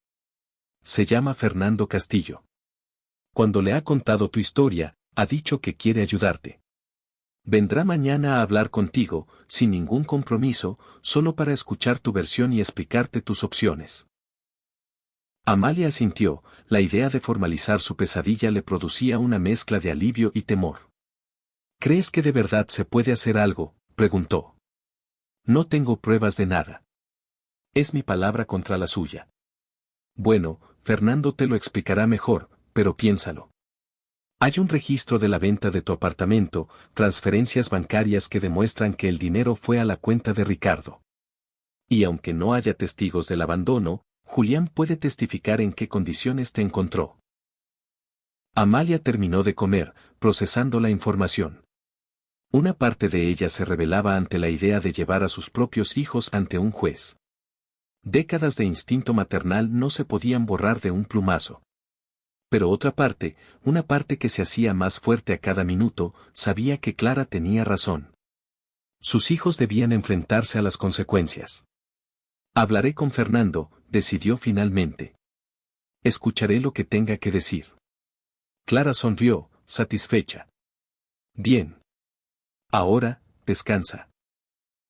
Se llama Fernando Castillo. Cuando le ha contado tu historia, ha dicho que quiere ayudarte. Vendrá mañana a hablar contigo, sin ningún compromiso, solo para escuchar tu versión y explicarte tus opciones. Amalia asintió, la idea de formalizar su pesadilla le producía una mezcla de alivio y temor. ¿Crees que de verdad se puede hacer algo?, preguntó. No tengo pruebas de nada. Es mi palabra contra la suya. Bueno, Fernando te lo explicará mejor, pero piénsalo. Hay un registro de la venta de tu apartamento, transferencias bancarias que demuestran que el dinero fue a la cuenta de Ricardo. Y aunque no haya testigos del abandono, Julián puede testificar en qué condiciones te encontró. Amalia terminó de comer, procesando la información. Una parte de ella se rebelaba ante la idea de llevar a sus propios hijos ante un juez. Décadas de instinto maternal no se podían borrar de un plumazo. Pero otra parte, una parte que se hacía más fuerte a cada minuto, sabía que Clara tenía razón. Sus hijos debían enfrentarse a las consecuencias. Hablaré con Fernando, decidió finalmente. Escucharé lo que tenga que decir. Clara sonrió, satisfecha. Bien. Ahora, descansa.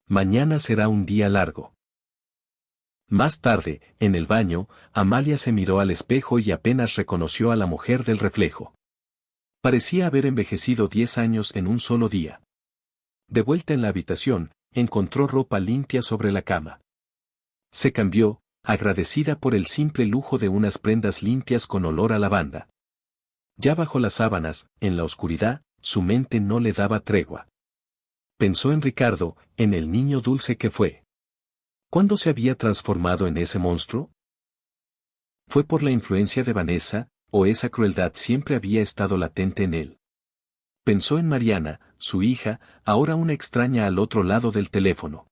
Mañana será un día largo. Más tarde, en el baño, Amalia se miró al espejo y apenas reconoció a la mujer del reflejo. Parecía haber envejecido 10 años en un solo día. De vuelta en la habitación, encontró ropa limpia sobre la cama. Se cambió, agradecida por el simple lujo de unas prendas limpias con olor a lavanda. Ya bajo las sábanas, en la oscuridad, su mente no le daba tregua. Pensó en Ricardo, en el niño dulce que fue. ¿Cuándo se había transformado en ese monstruo? ¿Fue por la influencia de Vanessa, o esa crueldad siempre había estado latente en él? Pensó en Mariana, su hija, ahora una extraña al otro lado del teléfono.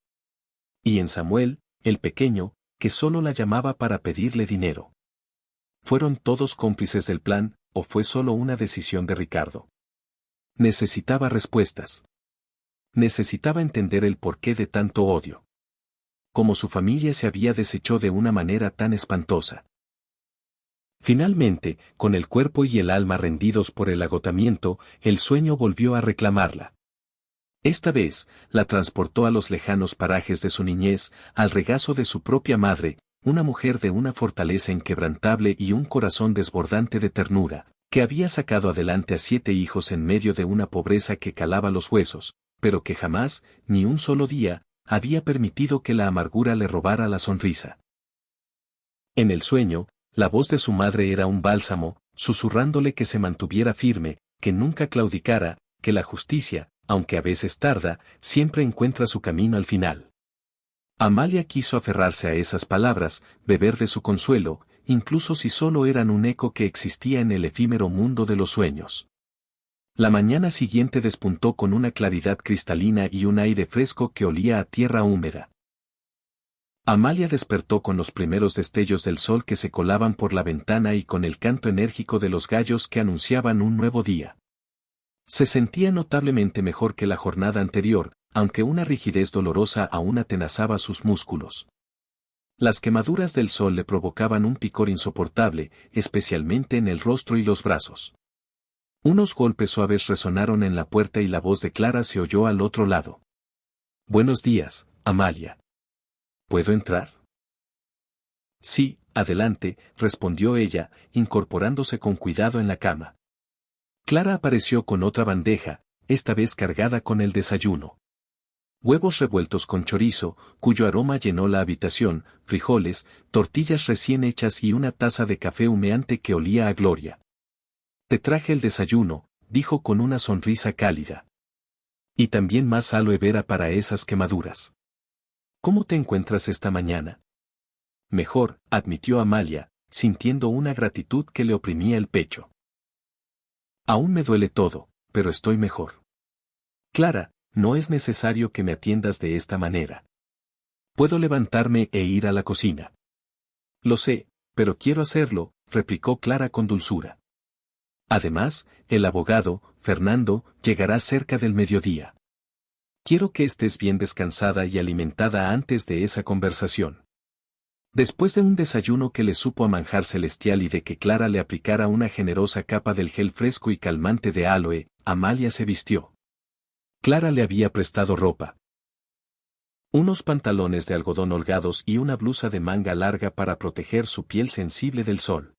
Y en Samuel, el pequeño, que solo la llamaba para pedirle dinero. ¿Fueron todos cómplices del plan, o fue solo una decisión de Ricardo? Necesitaba respuestas. Necesitaba entender el porqué de tanto odio. Cómo su familia se había deshecho de una manera tan espantosa. Finalmente, con el cuerpo y el alma rendidos por el agotamiento, el sueño volvió a reclamarla. Esta vez, la transportó a los lejanos parajes de su niñez, al regazo de su propia madre, una mujer de una fortaleza inquebrantable y un corazón desbordante de ternura, que había sacado adelante a 7 hijos en medio de una pobreza que calaba los huesos, pero que jamás, ni un solo día, había permitido que la amargura le robara la sonrisa. En el sueño, la voz de su madre era un bálsamo, susurrándole que se mantuviera firme, que nunca claudicara, que la justicia, aunque a veces tarda, siempre encuentra su camino al final. Amalia quiso aferrarse a esas palabras, beber de su consuelo, incluso si solo eran un eco que existía en el efímero mundo de los sueños. La mañana siguiente despuntó con una claridad cristalina y un aire fresco que olía a tierra húmeda. Amalia despertó con los primeros destellos del sol que se colaban por la ventana y con el canto enérgico de los gallos que anunciaban un nuevo día. Se sentía notablemente mejor que la jornada anterior, aunque una rigidez dolorosa aún atenazaba sus músculos. Las quemaduras del sol le provocaban un picor insoportable, especialmente en el rostro y los brazos. Unos golpes suaves resonaron en la puerta y la voz de Clara se oyó al otro lado. «Buenos días, Amalia. ¿Puedo entrar?» «Sí, adelante», respondió ella, incorporándose con cuidado en la cama. Clara apareció con otra bandeja, esta vez cargada con el desayuno. Huevos revueltos con chorizo, cuyo aroma llenó la habitación, frijoles, tortillas recién hechas y una taza de café humeante que olía a gloria. «Te traje el desayuno», dijo con una sonrisa cálida. «Y también más aloe vera para esas quemaduras. ¿Cómo te encuentras esta mañana?» «Mejor», admitió Amalia, sintiendo una gratitud que le oprimía el pecho. «Aún me duele todo, pero estoy mejor». «Clara, no es necesario que me atiendas de esta manera. Puedo levantarme e ir a la cocina». «Lo sé, pero quiero hacerlo», replicó Clara con dulzura. «Además, el abogado, Fernando, llegará cerca del mediodía. Quiero que estés bien descansada y alimentada antes de esa conversación». Después de un desayuno que le supo a manjar celestial y de que Clara le aplicara una generosa capa del gel fresco y calmante de aloe, Amalia se vistió. Clara le había prestado ropa. Unos pantalones de algodón holgados y una blusa de manga larga para proteger su piel sensible del sol.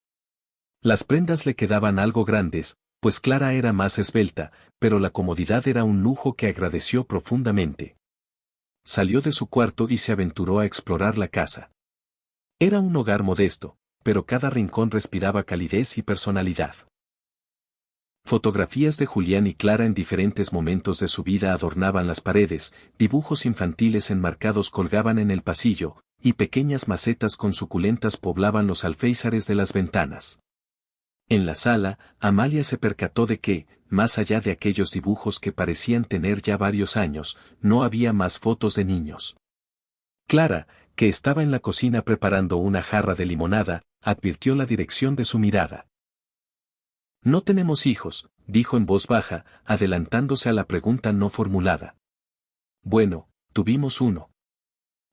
Las prendas le quedaban algo grandes, pues Clara era más esbelta, pero la comodidad era un lujo que agradeció profundamente. Salió de su cuarto y se aventuró a explorar la casa. Era un hogar modesto, pero cada rincón respiraba calidez y personalidad. Fotografías de Julián y Clara en diferentes momentos de su vida adornaban las paredes, dibujos infantiles enmarcados colgaban en el pasillo, y pequeñas macetas con suculentas poblaban los alféizares de las ventanas. En la sala, Amalia se percató de que, más allá de aquellos dibujos que parecían tener ya varios años, no había más fotos de niños. Clara, que estaba en la cocina preparando una jarra de limonada, advirtió la dirección de su mirada. «No tenemos hijos», dijo en voz baja, adelantándose a la pregunta no formulada. «Bueno, tuvimos uno.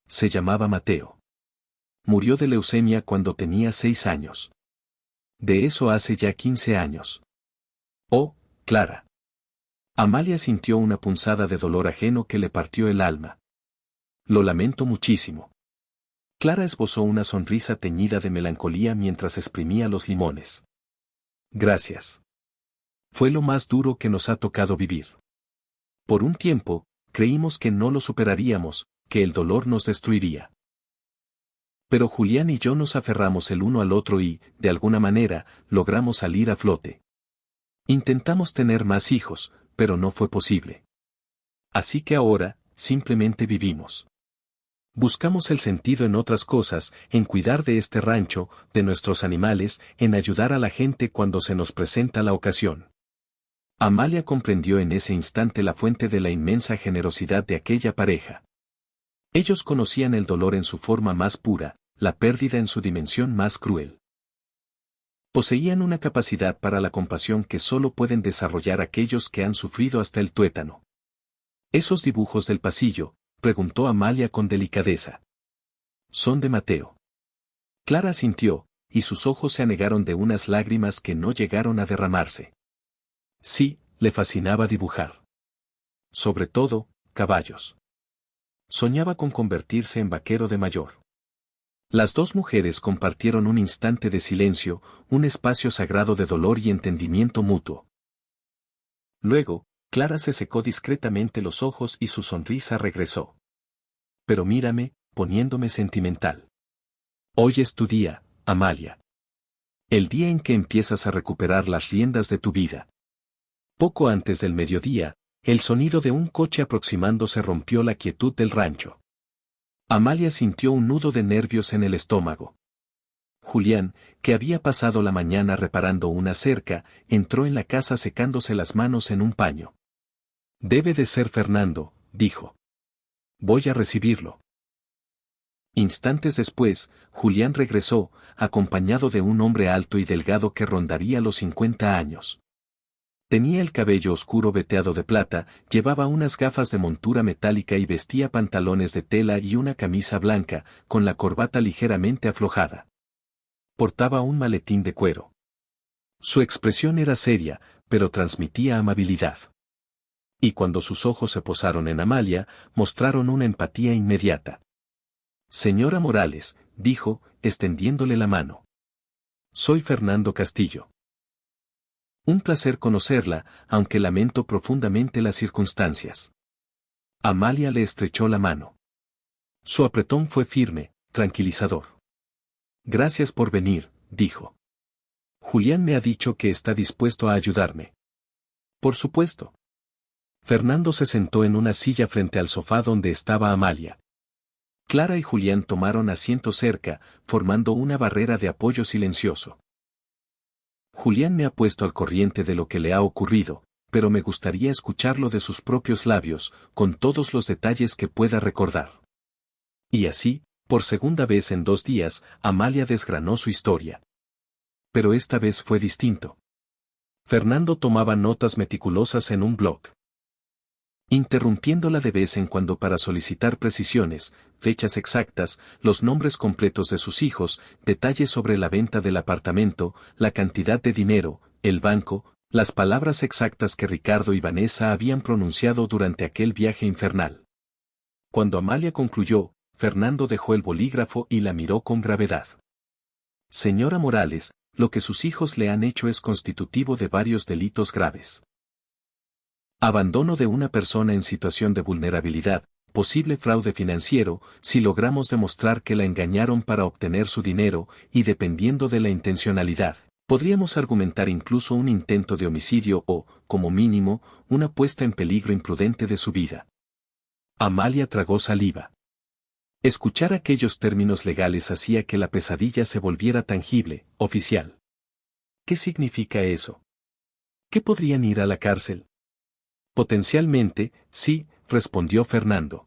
Se llamaba Mateo. Murió de leucemia cuando tenía 6 años. De eso hace ya 15 años. Oh, Clara». Amalia sintió una punzada de dolor ajeno que le partió el alma. «Lo lamento muchísimo». Clara esbozó una sonrisa teñida de melancolía mientras exprimía los limones. «Gracias. Fue lo más duro que nos ha tocado vivir. Por un tiempo, creímos que no lo superaríamos, que el dolor nos destruiría. Pero Julián y yo nos aferramos el uno al otro y, de alguna manera, logramos salir a flote. Intentamos tener más hijos, pero no fue posible. Así que ahora, simplemente vivimos. Buscamos el sentido en otras cosas, en cuidar de este rancho, de nuestros animales, en ayudar a la gente cuando se nos presenta la ocasión». Amalia comprendió en ese instante la fuente de la inmensa generosidad de aquella pareja. Ellos conocían el dolor en su forma más pura, la pérdida en su dimensión más cruel. Poseían una capacidad para la compasión que solo pueden desarrollar aquellos que han sufrido hasta el tuétano. «¿Esos dibujos del pasillo?», preguntó Amalia con delicadeza. «Son de Mateo». Clara asintió, y sus ojos se anegaron de unas lágrimas que no llegaron a derramarse. Sí, le fascinaba dibujar. Sobre todo, caballos. Soñaba con convertirse en vaquero de mayor. Las dos mujeres compartieron un instante de silencio, un espacio sagrado de dolor y entendimiento mutuo. Luego, Clara se secó discretamente los ojos y su sonrisa regresó. «Pero mírame, poniéndome sentimental. Hoy es tu día, Amalia. El día en que empiezas a recuperar las riendas de tu vida». Poco antes del mediodía, el sonido de un coche aproximándose rompió la quietud del rancho. Amalia sintió un nudo de nervios en el estómago. Julián, que había pasado la mañana reparando una cerca, entró en la casa secándose las manos en un paño. Debe de ser Fernando, dijo. Voy a recibirlo. Instantes después, Julián regresó, acompañado de un hombre alto y delgado que rondaría los 50 años. Tenía el cabello oscuro veteado de plata, llevaba unas gafas de montura metálica y vestía pantalones de tela y una camisa blanca, con la corbata ligeramente aflojada. Portaba un maletín de cuero. Su expresión era seria, pero transmitía amabilidad. Y cuando sus ojos se posaron en Amalia, mostraron una empatía inmediata. Señora Morales, dijo, extendiéndole la mano. Soy Fernando Castillo. Un placer conocerla, aunque lamento profundamente las circunstancias. Amalia le estrechó la mano. Su apretón fue firme, tranquilizador. Gracias por venir, dijo. Julián me ha dicho que está dispuesto a ayudarme. Por supuesto. Fernando se sentó en una silla frente al sofá donde estaba Amalia. Clara y Julián tomaron asiento cerca, formando una barrera de apoyo silencioso. Julián me ha puesto al corriente de lo que le ha ocurrido, pero me gustaría escucharlo de sus propios labios, con todos los detalles que pueda recordar. Y así, por segunda vez en 2 días, Amalia desgranó su historia. Pero esta vez fue distinto. Fernando tomaba notas meticulosas en un blog, interrumpiéndola de vez en cuando para solicitar precisiones, fechas exactas, los nombres completos de sus hijos, detalles sobre la venta del apartamento, la cantidad de dinero, el banco, las palabras exactas que Ricardo y Vanessa habían pronunciado durante aquel viaje infernal. Cuando Amalia concluyó, Fernando dejó el bolígrafo y la miró con gravedad. Señora Morales, lo que sus hijos le han hecho es constitutivo de varios delitos graves. Abandono de una persona en situación de vulnerabilidad, posible fraude financiero, si logramos demostrar que la engañaron para obtener su dinero, y dependiendo de la intencionalidad, podríamos argumentar incluso un intento de homicidio o, como mínimo, una puesta en peligro imprudente de su vida. Amalia tragó saliva. Escuchar aquellos términos legales hacía que la pesadilla se volviera tangible, oficial. ¿Qué significa eso? ¿Qué podrían ir a la cárcel? Potencialmente, sí, respondió Fernando.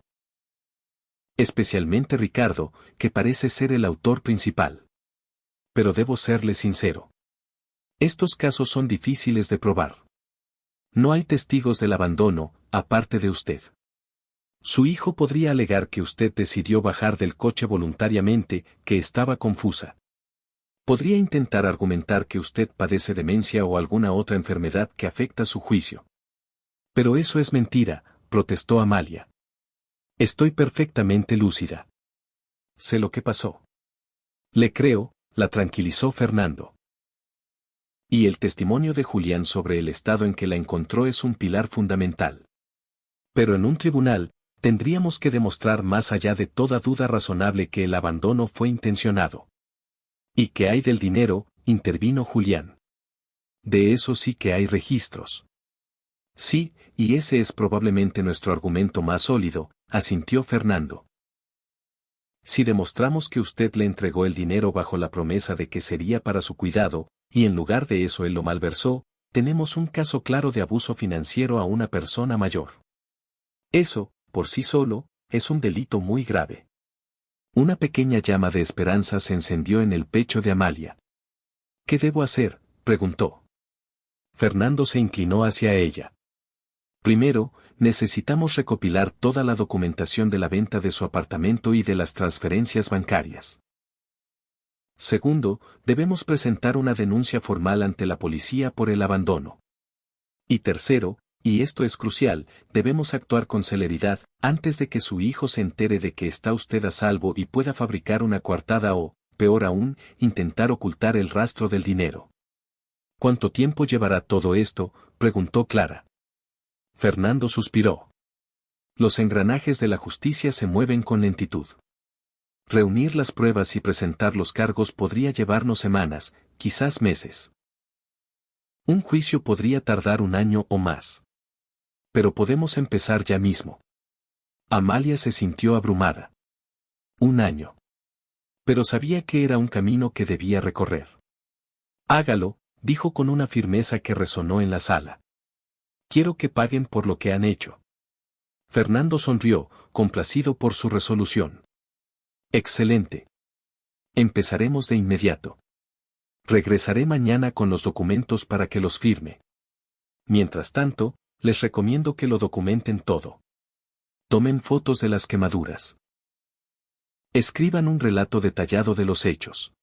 Especialmente Ricardo, que parece ser el autor principal. Pero debo serle sincero. Estos casos son difíciles de probar. No hay testigos del abandono, aparte de usted. Su hijo podría alegar que usted decidió bajar del coche voluntariamente, que estaba confusa. Podría intentar argumentar que usted padece demencia o alguna otra enfermedad que afecta su juicio. Pero eso es mentira, protestó Amalia. Estoy perfectamente lúcida. Sé lo que pasó. Le creo, la tranquilizó Fernando. Y el testimonio de Julián sobre el estado en que la encontró es un pilar fundamental. Pero en un tribunal, tendríamos que demostrar más allá de toda duda razonable que el abandono fue intencionado. ¿Y qué hay del dinero?, intervino Julián. De eso sí que hay registros. Sí, y ese es probablemente nuestro argumento más sólido, asintió Fernando. Si demostramos que usted le entregó el dinero bajo la promesa de que sería para su cuidado, y en lugar de eso él lo malversó, tenemos un caso claro de abuso financiero a una persona mayor. Eso, por sí solo, es un delito muy grave. Una pequeña llama de esperanza se encendió en el pecho de Amalia. ¿Qué debo hacer?, preguntó. Fernando se inclinó hacia ella. Primero, necesitamos recopilar toda la documentación de la venta de su apartamento y de las transferencias bancarias. Segundo, debemos presentar una denuncia formal ante la policía por el abandono. Y tercero, y esto es crucial, debemos actuar con celeridad, antes de que su hijo se entere de que está usted a salvo y pueda fabricar una coartada o, peor aún, intentar ocultar el rastro del dinero. ¿Cuánto tiempo llevará todo esto?, preguntó Clara. Fernando suspiró. Los engranajes de la justicia se mueven con lentitud. Reunir las pruebas y presentar los cargos podría llevarnos semanas, quizás meses. Un juicio podría tardar 1 año o más. Pero podemos empezar ya mismo. Amalia se sintió abrumada. Un año. Pero sabía que era un camino que debía recorrer. Hágalo, dijo con una firmeza que resonó en la sala. Quiero que paguen por lo que han hecho. Fernando sonrió, complacido por su resolución. Excelente. Empezaremos de inmediato. Regresaré mañana con los documentos para que los firme. Mientras tanto, les recomiendo que lo documenten todo. Tomen fotos de las quemaduras. Escriban un relato detallado de los hechos.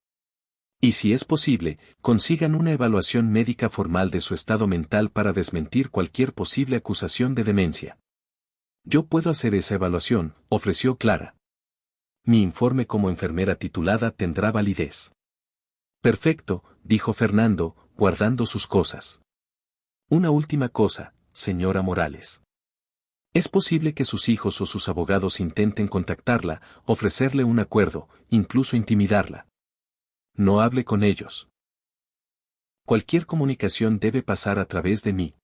Y si es posible, consigan una evaluación médica formal de su estado mental para desmentir cualquier posible acusación de demencia. Yo puedo hacer esa evaluación, ofreció Clara. Mi informe como enfermera titulada tendrá validez. Perfecto, dijo Fernando, guardando sus cosas. Una última cosa, señora Morales. Es posible que sus hijos o sus abogados intenten contactarla, ofrecerle un acuerdo, incluso intimidarla. No hable con ellos. Cualquier comunicación debe pasar a través de mí.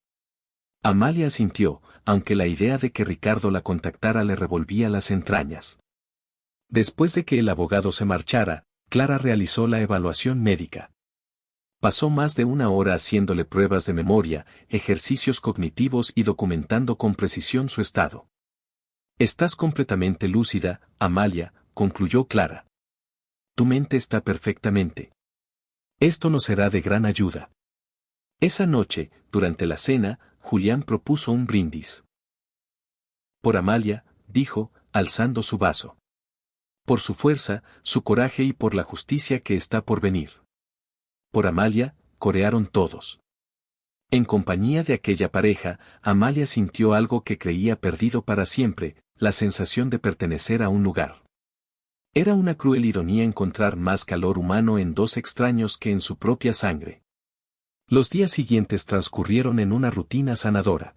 Amalia asintió, aunque la idea de que Ricardo la contactara le revolvía las entrañas. Después de que el abogado se marchara, Clara realizó la evaluación médica. Pasó más de una hora haciéndole pruebas de memoria, ejercicios cognitivos y documentando con precisión su estado. Estás completamente lúcida, Amalia, concluyó Clara. Tu mente está perfectamente. Esto nos será de gran ayuda. Esa noche, durante la cena, Julián propuso un brindis. Por Amalia, dijo, alzando su vaso. Por su fuerza, su coraje y por la justicia que está por venir. Por Amalia, corearon todos. En compañía de aquella pareja, Amalia sintió algo que creía perdido para siempre, la sensación de pertenecer a un lugar. Era una cruel ironía encontrar más calor humano en dos extraños que en su propia sangre. Los días siguientes transcurrieron en una rutina sanadora.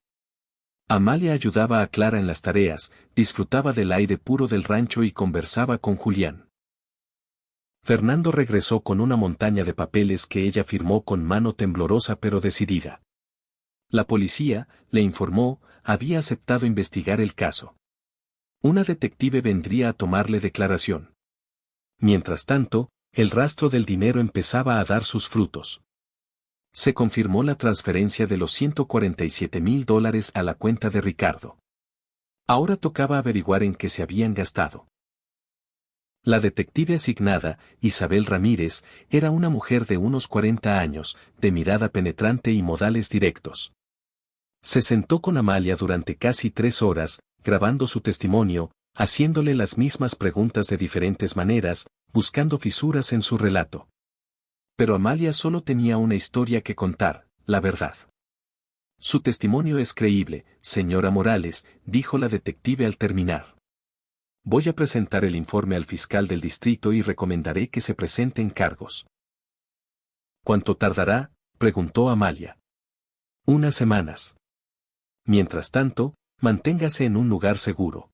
Amalia ayudaba a Clara en las tareas, disfrutaba del aire puro del rancho y conversaba con Julián. Fernando regresó con una montaña de papeles que ella firmó con mano temblorosa pero decidida. La policía, le informó, había aceptado investigar el caso. Una detective vendría a tomarle declaración. Mientras tanto, el rastro del dinero empezaba a dar sus frutos. Se confirmó la transferencia de los $147,000 a la cuenta de Ricardo. Ahora tocaba averiguar en qué se habían gastado. La detective asignada, Isabel Ramírez, era una mujer de unos 40 años, de mirada penetrante y modales directos. Se sentó con Amalia durante casi 3 horas, grabando su testimonio, haciéndole las mismas preguntas de diferentes maneras, buscando fisuras en su relato. Pero Amalia solo tenía una historia que contar, la verdad. Su testimonio es creíble, señora Morales, dijo la detective al terminar. Voy a presentar el informe al fiscal del distrito y recomendaré que se presenten cargos. ¿Cuánto tardará?, preguntó Amalia. 1 semanas. Mientras tanto, manténgase en un lugar seguro.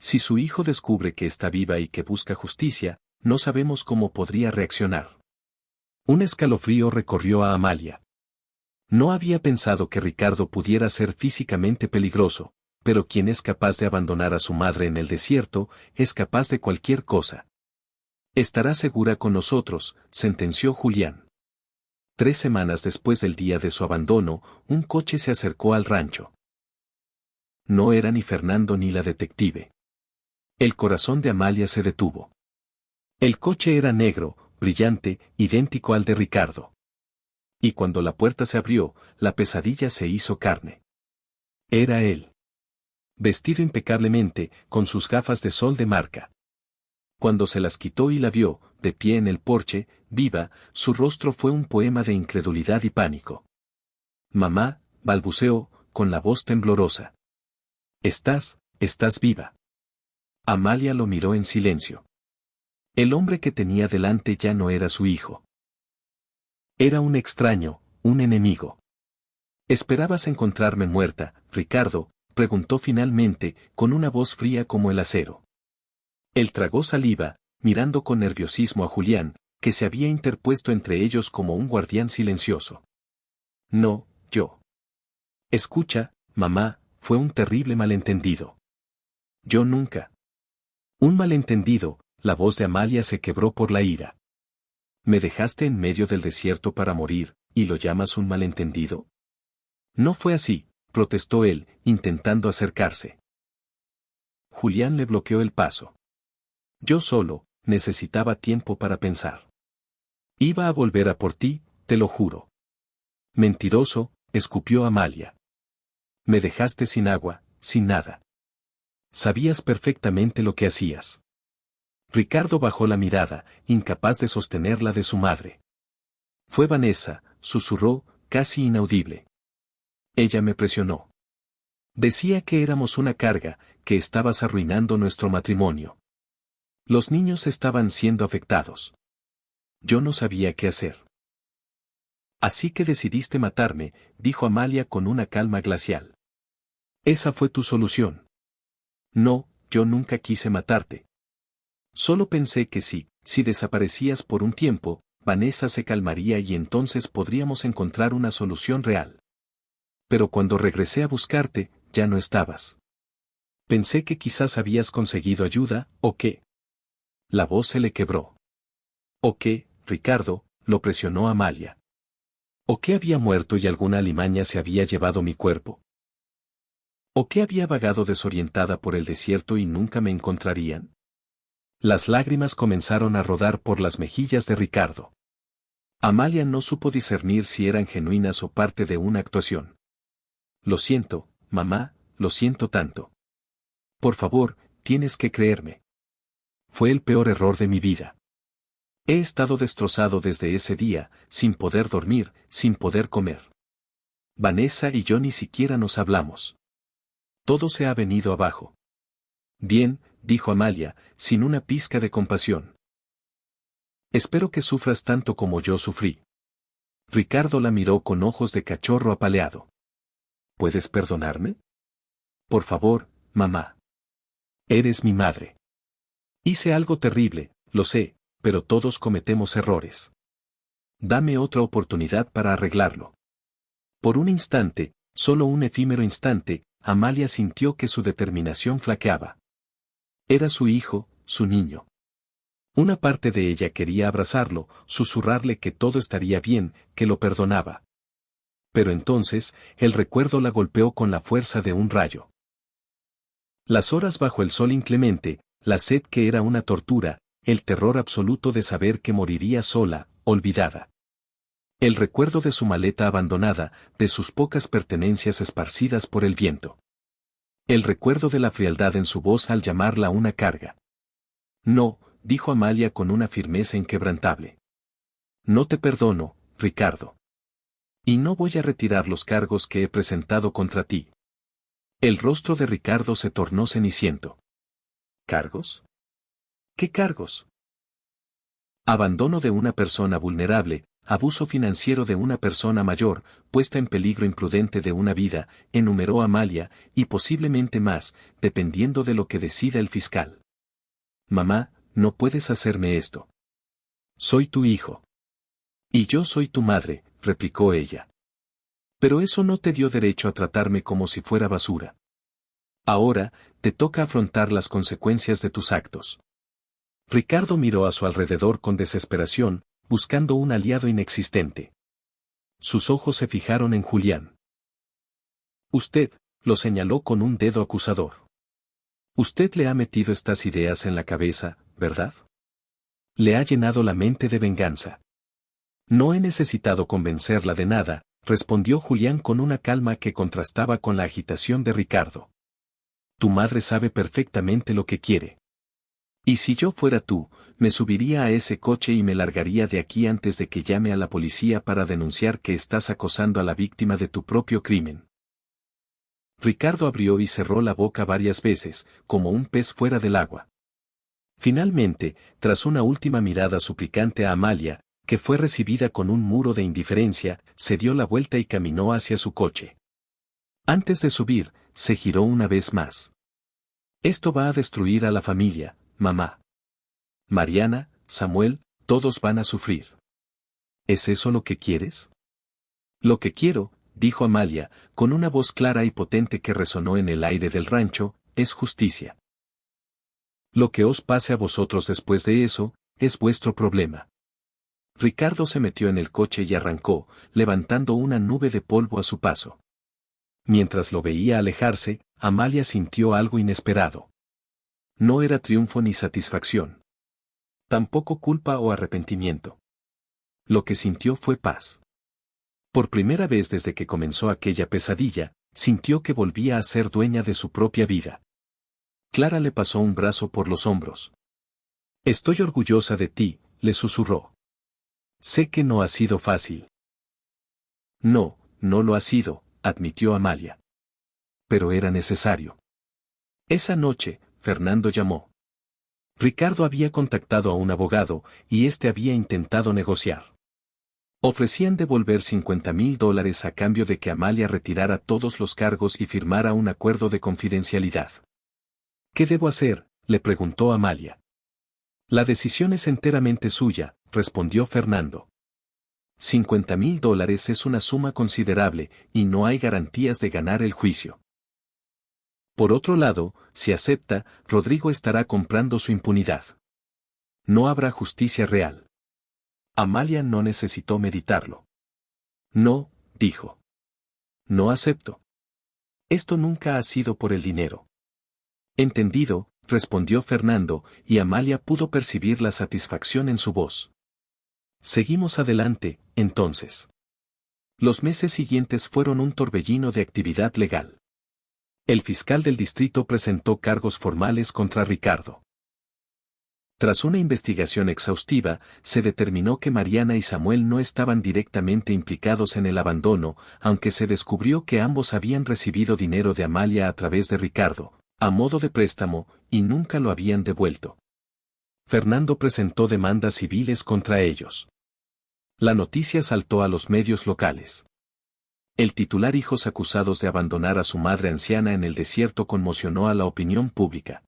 Si su hijo descubre que está viva y que busca justicia, no sabemos cómo podría reaccionar. Un escalofrío recorrió a Amalia. No había pensado que Ricardo pudiera ser físicamente peligroso, pero quien es capaz de abandonar a su madre en el desierto, es capaz de cualquier cosa. Estará segura con nosotros, sentenció Julián. 3 semanas después del día de su abandono, un coche se acercó al rancho. No era ni Fernando ni la detective. El corazón de Amalia se detuvo. El coche era negro, brillante, idéntico al de Ricardo. Y cuando la puerta se abrió, la pesadilla se hizo carne. Era él. Vestido impecablemente, con sus gafas de sol de marca. Cuando se las quitó y la vio, de pie en el porche, viva, su rostro fue un poema de incredulidad y pánico. Mamá, balbuceó, con la voz temblorosa. Estás viva. Amalia lo miró en silencio. El hombre que tenía delante ya no era su hijo. Era un extraño, un enemigo. ¿Esperabas encontrarme muerta, Ricardo?, preguntó finalmente, con una voz fría como el acero. Él tragó saliva, mirando con nerviosismo a Julián, que se había interpuesto entre ellos como un guardián silencioso. No, yo. Escucha, mamá, fue un terrible malentendido. Yo nunca. Un malentendido, la voz de Amalia se quebró por la ira. Me dejaste en medio del desierto para morir, ¿y lo llamas un malentendido? No fue así, protestó él, intentando acercarse. Julián le bloqueó el paso. Yo solo, necesitaba tiempo para pensar. Iba a volver a por ti, te lo juro. Mentiroso, escupió Amalia. Me dejaste sin agua, sin nada. Sabías perfectamente lo que hacías. Ricardo bajó la mirada, incapaz de sostenerla de su madre. Fue Vanessa, susurró, casi inaudible. Ella me presionó. Decía que éramos una carga, que estabas arruinando nuestro matrimonio. Los niños estaban siendo afectados. Yo no sabía qué hacer. Así que decidiste matarme, dijo Amalia con una calma glacial. Esa fue tu solución. No, yo nunca quise matarte. Solo pensé que si desaparecías por un tiempo, Vanessa se calmaría y entonces podríamos encontrar una solución real. Pero cuando regresé a buscarte, ya no estabas. Pensé que quizás habías conseguido ayuda, ¿o qué? La voz se le quebró. ¿O qué, Ricardo? Lo presionó Amalia. ¿O qué había muerto y alguna alimaña se había llevado mi cuerpo? ¿O qué había vagado desorientada por el desierto y nunca me encontrarían? Las lágrimas comenzaron a rodar por las mejillas de Ricardo. Amalia no supo discernir si eran genuinas o parte de una actuación. Lo siento, mamá, lo siento tanto. Por favor, tienes que creerme. Fue el peor error de mi vida. He estado destrozado desde ese día, sin poder dormir, sin poder comer. Vanessa y yo ni siquiera nos hablamos. Todo se ha venido abajo. Bien, dijo Amalia, sin una pizca de compasión. Espero que sufras tanto como yo sufrí. Ricardo la miró con ojos de cachorro apaleado. ¿Puedes perdonarme? Por favor, mamá. Eres mi madre. Hice algo terrible, lo sé, pero todos cometemos errores. Dame otra oportunidad para arreglarlo. Por un instante, solo un efímero instante, Amalia sintió que su determinación flaqueaba. Era su hijo, su niño. Una parte de ella quería abrazarlo, susurrarle que todo estaría bien, que lo perdonaba. Pero entonces, el recuerdo la golpeó con la fuerza de un rayo. Las horas bajo el sol inclemente, la sed que era una tortura, el terror absoluto de saber que moriría sola, olvidada. El recuerdo de su maleta abandonada, de sus pocas pertenencias esparcidas por el viento. El recuerdo de la frialdad en su voz al llamarla una carga. No, dijo Amalia con una firmeza inquebrantable. No te perdono, Ricardo. Y no voy a retirar los cargos que he presentado contra ti. El rostro de Ricardo se tornó ceniciento. ¿Cargos? ¿Qué cargos? Abandono de una persona vulnerable, abuso financiero de una persona mayor, puesta en peligro imprudente de una vida, enumeró Amalia, y posiblemente más, dependiendo de lo que decida el fiscal. Mamá, no puedes hacerme esto. Soy tu hijo. Y yo soy tu madre, replicó ella. Pero eso no te dio derecho a tratarme como si fuera basura. Ahora, te toca afrontar las consecuencias de tus actos. Ricardo miró a su alrededor con desesperación, buscando un aliado inexistente. Sus ojos se fijaron en Julián. Usted, lo señaló con un dedo acusador. Usted le ha metido estas ideas en la cabeza, ¿verdad? Le ha llenado la mente de venganza. No he necesitado convencerla de nada, respondió Julián con una calma que contrastaba con la agitación de Ricardo. Tu madre sabe perfectamente lo que quiere. Y si yo fuera tú, me subiría a ese coche y me largaría de aquí antes de que llame a la policía para denunciar que estás acosando a la víctima de tu propio crimen. Ricardo abrió y cerró la boca varias veces, como un pez fuera del agua. Finalmente, tras una última mirada suplicante a Amalia, que fue recibida con un muro de indiferencia, se dio la vuelta y caminó hacia su coche. Antes de subir, se giró una vez más. Esto va a destruir a la familia, mamá. Mariana, Samuel, todos van a sufrir. ¿Es eso lo que quieres? Lo que quiero, dijo Amalia, con una voz clara y potente que resonó en el aire del rancho, es justicia. Lo que os pase a vosotros después de eso, es vuestro problema. Ricardo se metió en el coche y arrancó, levantando una nube de polvo a su paso. Mientras lo veía alejarse, Amalia sintió algo inesperado. No era triunfo ni satisfacción. Tampoco culpa o arrepentimiento. Lo que sintió fue paz. Por primera vez desde que comenzó aquella pesadilla, sintió que volvía a ser dueña de su propia vida. Clara le pasó un brazo por los hombros. Estoy orgullosa de ti, le susurró. Sé que no ha sido fácil. No, no lo ha sido, admitió Amalia. Pero era necesario. Esa noche, Fernando llamó. Ricardo había contactado a un abogado, y éste había intentado negociar. Ofrecían devolver $50,000 a cambio de que Amalia retirara todos los cargos y firmara un acuerdo de confidencialidad. ¿Qué debo hacer?, le preguntó Amalia. La decisión es enteramente suya, respondió Fernando. $50,000 es una suma considerable, y no hay garantías de ganar el juicio. Por otro lado, si acepta, Rodrigo estará comprando su impunidad. No habrá justicia real. Amalia no necesitó meditarlo. No, dijo. No acepto. Esto nunca ha sido por el dinero. Entendido, respondió Fernando, y Amalia pudo percibir la satisfacción en su voz. Seguimos adelante, entonces. Los meses siguientes fueron un torbellino de actividad legal. El fiscal del distrito presentó cargos formales contra Ricardo. Tras una investigación exhaustiva, se determinó que Mariana y Samuel no estaban directamente implicados en el abandono, aunque se descubrió que ambos habían recibido dinero de Amalia a través de Ricardo, a modo de préstamo, y nunca lo habían devuelto. Fernando presentó demandas civiles contra ellos. La noticia saltó a los medios locales. El titular hijos acusados de abandonar a su madre anciana en el desierto conmocionó a la opinión pública.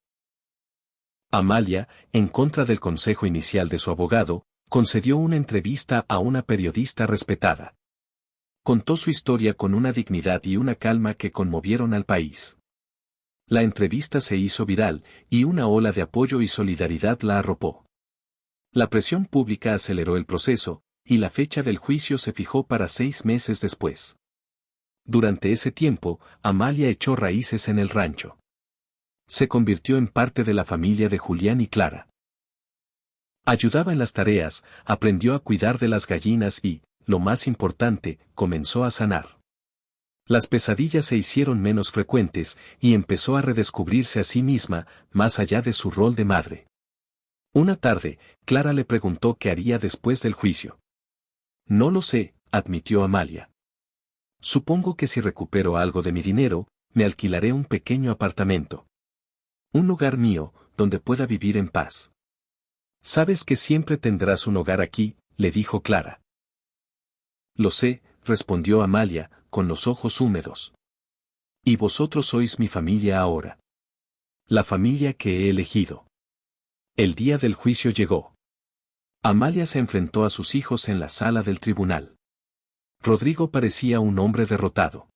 Amalia, en contra del consejo inicial de su abogado, concedió una entrevista a una periodista respetada. Contó su historia con una dignidad y una calma que conmovieron al país. La entrevista se hizo viral, y una ola de apoyo y solidaridad la arropó. La presión pública aceleró el proceso, y la fecha del juicio se fijó para 6 meses después. Durante ese tiempo, Amalia echó raíces en el rancho. Se convirtió en parte de la familia de Julián y Clara. Ayudaba en las tareas, aprendió a cuidar de las gallinas y, lo más importante, comenzó a sanar. Las pesadillas se hicieron menos frecuentes, y empezó a redescubrirse a sí misma, más allá de su rol de madre. Una tarde, Clara le preguntó qué haría después del juicio. No lo sé, admitió Amalia. Supongo que si recupero algo de mi dinero, me alquilaré un pequeño apartamento. Un lugar mío, donde pueda vivir en paz. Sabes que siempre tendrás un hogar aquí, le dijo Clara. Lo sé, respondió Amalia, con los ojos húmedos. Y vosotros sois mi familia ahora. La familia que he elegido. El día del juicio llegó. Amalia se enfrentó a sus hijos en la sala del tribunal. Rodrigo parecía un hombre derrotado.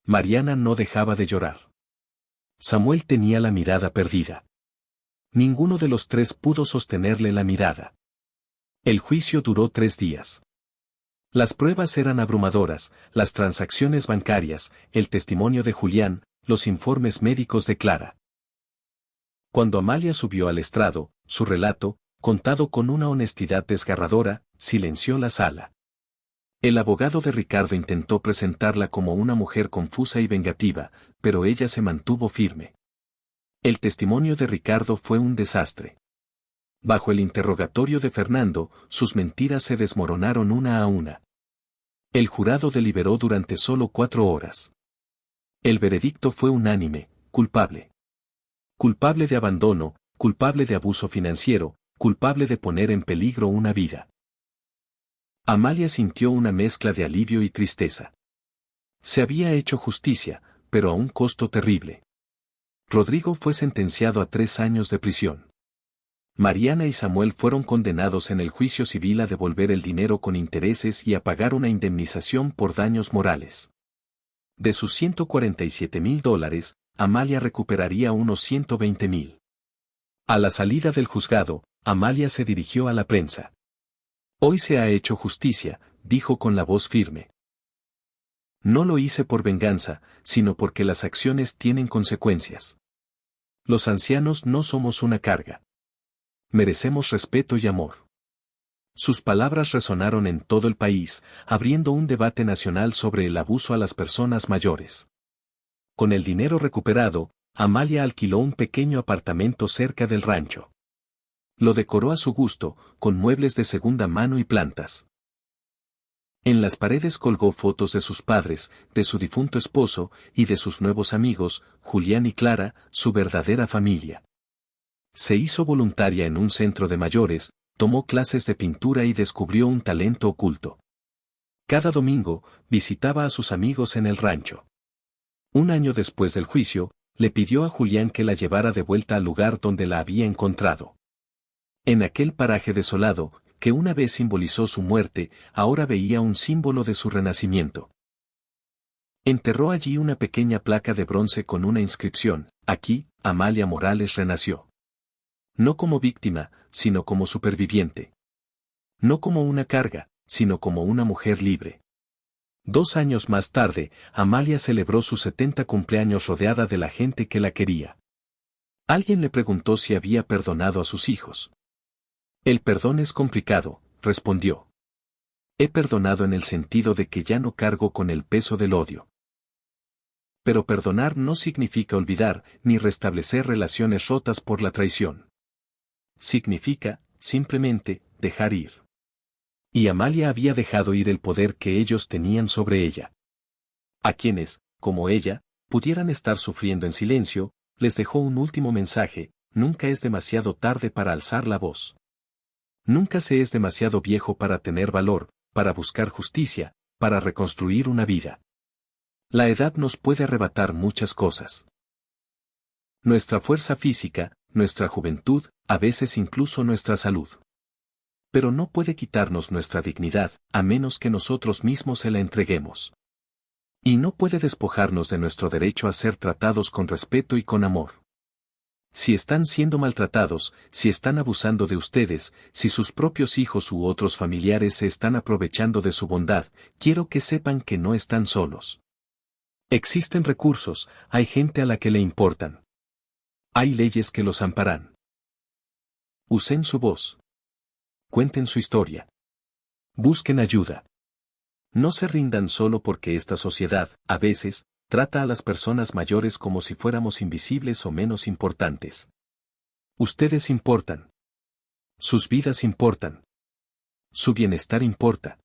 Mariana no dejaba de llorar. Samuel tenía la mirada perdida. Ninguno de los tres pudo sostenerle la mirada. El juicio duró 3 días. Las pruebas eran abrumadoras, las transacciones bancarias, el testimonio de Julián, los informes médicos de Clara. Cuando Amalia subió al estrado, su relato, contado con una honestidad desgarradora, silenció la sala. El abogado de Ricardo intentó presentarla como una mujer confusa y vengativa, pero ella se mantuvo firme. El testimonio de Ricardo fue un desastre. Bajo el interrogatorio de Fernando, sus mentiras se desmoronaron una a una. El jurado deliberó durante solo 4 horas. El veredicto fue unánime: culpable. Culpable de abandono, culpable de abuso financiero, culpable de poner en peligro una vida. Amalia sintió una mezcla de alivio y tristeza. Se había hecho justicia, pero a un costo terrible. Rodrigo fue sentenciado a 3 años de prisión. Mariana y Samuel fueron condenados en el juicio civil a devolver el dinero con intereses y a pagar una indemnización por daños morales. De sus $147,000, Amalia recuperaría unos $120,000. A la salida del juzgado, Amalia se dirigió a la prensa. Hoy se ha hecho justicia, dijo con la voz firme. No lo hice por venganza, sino porque las acciones tienen consecuencias. Los ancianos no somos una carga. Merecemos respeto y amor. Sus palabras resonaron en todo el país, abriendo un debate nacional sobre el abuso a las personas mayores. Con el dinero recuperado, Amalia alquiló un pequeño apartamento cerca del rancho. Lo decoró a su gusto, con muebles de segunda mano y plantas. En las paredes colgó fotos de sus padres, de su difunto esposo, y de sus nuevos amigos, Julián y Clara, su verdadera familia. Se hizo voluntaria en un centro de mayores, tomó clases de pintura y descubrió un talento oculto. Cada domingo, visitaba a sus amigos en el rancho. Un año después del juicio, le pidió a Julián que la llevara de vuelta al lugar donde la había encontrado. En aquel paraje desolado, que una vez simbolizó su muerte, ahora veía un símbolo de su renacimiento. Enterró allí una pequeña placa de bronce con una inscripción: aquí, Amalia Morales renació. No como víctima, sino como superviviente. No como una carga, sino como una mujer libre. 2 años más tarde, Amalia celebró su 70 cumpleaños rodeada de la gente que la quería. Alguien le preguntó si había perdonado a sus hijos. El perdón es complicado, respondió. He perdonado en el sentido de que ya no cargo con el peso del odio. Pero perdonar no significa olvidar, ni restablecer relaciones rotas por la traición. Significa, simplemente, dejar ir. Y Amalia había dejado ir el poder que ellos tenían sobre ella. A quienes, como ella, pudieran estar sufriendo en silencio, les dejó un último mensaje: nunca es demasiado tarde para alzar la voz. Nunca se es demasiado viejo para tener valor, para buscar justicia, para reconstruir una vida. La edad nos puede arrebatar muchas cosas. Nuestra fuerza física, nuestra juventud, a veces incluso nuestra salud. Pero no puede quitarnos nuestra dignidad, a menos que nosotros mismos se la entreguemos. Y no puede despojarnos de nuestro derecho a ser tratados con respeto y con amor. Si están siendo maltratados, si están abusando de ustedes, si sus propios hijos u otros familiares se están aprovechando de su bondad, quiero que sepan que no están solos. Existen recursos, hay gente a la que le importan. Hay leyes que los amparan. Usen su voz. Cuenten su historia. Busquen ayuda. No se rindan solo porque esta sociedad, a veces, trata a las personas mayores como si fuéramos invisibles o menos importantes. Ustedes importan. Sus vidas importan. Su bienestar importa.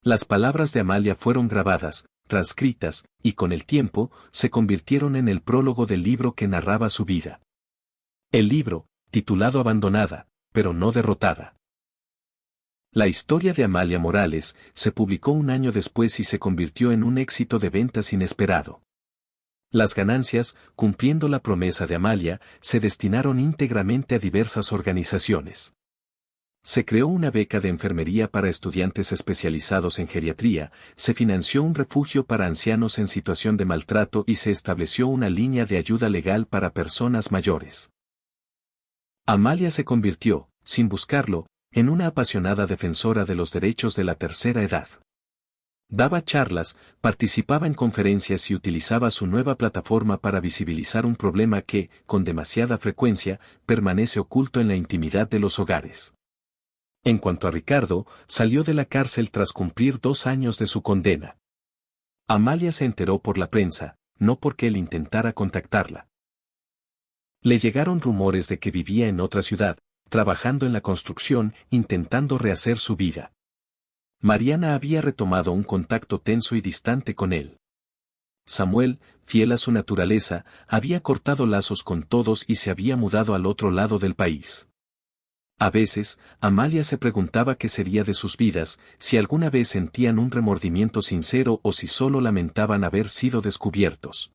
Las palabras de Amalia fueron grabadas, transcritas, y con el tiempo, se convirtieron en el prólogo del libro que narraba su vida. El libro, titulado Abandonada, pero no derrotada. La historia de Amalia Morales se publicó un año después y se convirtió en un éxito de ventas inesperado. Las ganancias, cumpliendo la promesa de Amalia, se destinaron íntegramente a diversas organizaciones. Se creó una beca de enfermería para estudiantes especializados en geriatría, se financió un refugio para ancianos en situación de maltrato y se estableció una línea de ayuda legal para personas mayores. Amalia se convirtió, sin buscarlo, en una apasionada defensora de los derechos de la tercera edad. Daba charlas, participaba en conferencias y utilizaba su nueva plataforma para visibilizar un problema que, con demasiada frecuencia, permanece oculto en la intimidad de los hogares. En cuanto a Ricardo, salió de la cárcel tras cumplir 2 años de su condena. Amalia se enteró por la prensa, no porque él intentara contactarla. Le llegaron rumores de que vivía en otra ciudad, trabajando en la construcción, intentando rehacer su vida. Mariana había retomado un contacto tenso y distante con él. Samuel, fiel a su naturaleza, había cortado lazos con todos y se había mudado al otro lado del país. A veces, Amalia se preguntaba qué sería de sus vidas, si alguna vez sentían un remordimiento sincero o si solo lamentaban haber sido descubiertos.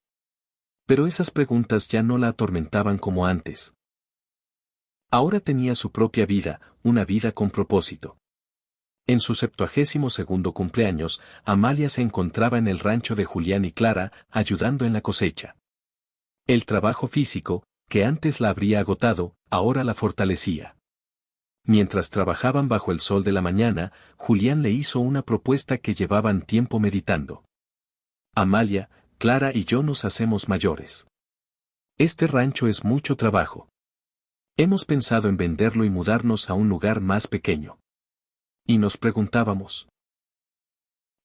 Pero esas preguntas ya no la atormentaban como antes. Ahora tenía su propia vida, una vida con propósito. En su 72º cumpleaños, Amalia se encontraba en el rancho de Julián y Clara, ayudando en la cosecha. El trabajo físico, que antes la habría agotado, ahora la fortalecía. Mientras trabajaban bajo el sol de la mañana, Julián le hizo una propuesta que llevaban tiempo meditando. Amalia, Clara y yo nos hacemos mayores. Este rancho es mucho trabajo. Hemos pensado en venderlo y mudarnos a un lugar más pequeño. Y nos preguntábamos,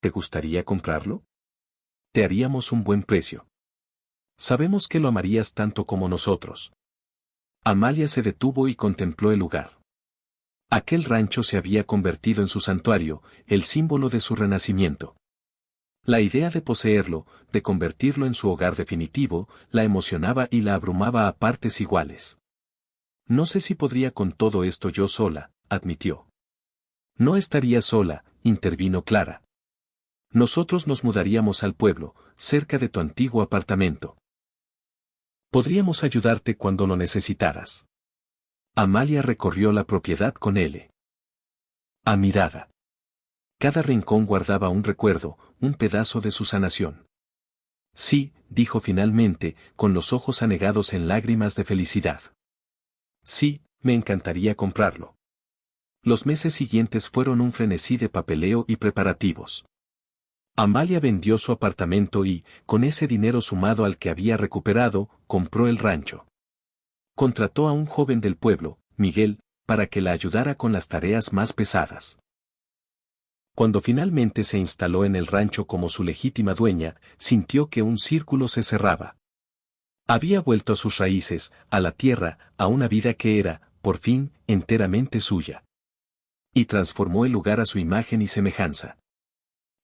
¿te gustaría comprarlo? Te haríamos un buen precio. Sabemos que lo amarías tanto como nosotros. Amalia se detuvo y contempló el lugar. Aquel rancho se había convertido en su santuario, el símbolo de su renacimiento. La idea de poseerlo, de convertirlo en su hogar definitivo, la emocionaba y la abrumaba a partes iguales. No sé si podría con todo esto yo sola, admitió. No estaría sola, intervino Clara. Nosotros nos mudaríamos al pueblo, cerca de tu antiguo apartamento. Podríamos ayudarte cuando lo necesitaras. Amalia recorrió la propiedad con él. A mirada. Cada rincón guardaba un recuerdo, un pedazo de su sanación. Sí, dijo finalmente, con los ojos anegados en lágrimas de felicidad. Sí, me encantaría comprarlo. Los meses siguientes fueron un frenesí de papeleo y preparativos. Amalia vendió su apartamento y, con ese dinero sumado al que había recuperado, compró el rancho. Contrató a un joven del pueblo, Miguel, para que la ayudara con las tareas más pesadas. Cuando finalmente se instaló en el rancho como su legítima dueña, sintió que un círculo se cerraba. Había vuelto a sus raíces, a la tierra, a una vida que era, por fin, enteramente suya. Y transformó el lugar a su imagen y semejanza.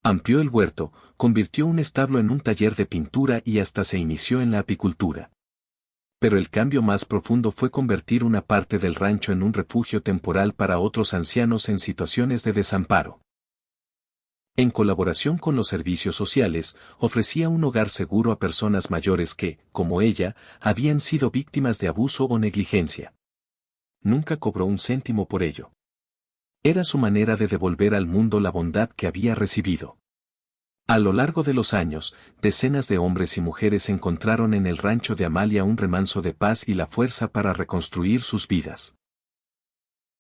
Amplió el huerto, convirtió un establo en un taller de pintura y hasta se inició en la apicultura. Pero el cambio más profundo fue convertir una parte del rancho en un refugio temporal para otros ancianos en situaciones de desamparo. En colaboración con los servicios sociales, ofrecía un hogar seguro a personas mayores que, como ella, habían sido víctimas de abuso o negligencia. Nunca cobró un céntimo por ello. Era su manera de devolver al mundo la bondad que había recibido. A lo largo de los años, decenas de hombres y mujeres encontraron en el rancho de Amalia un remanso de paz y la fuerza para reconstruir sus vidas.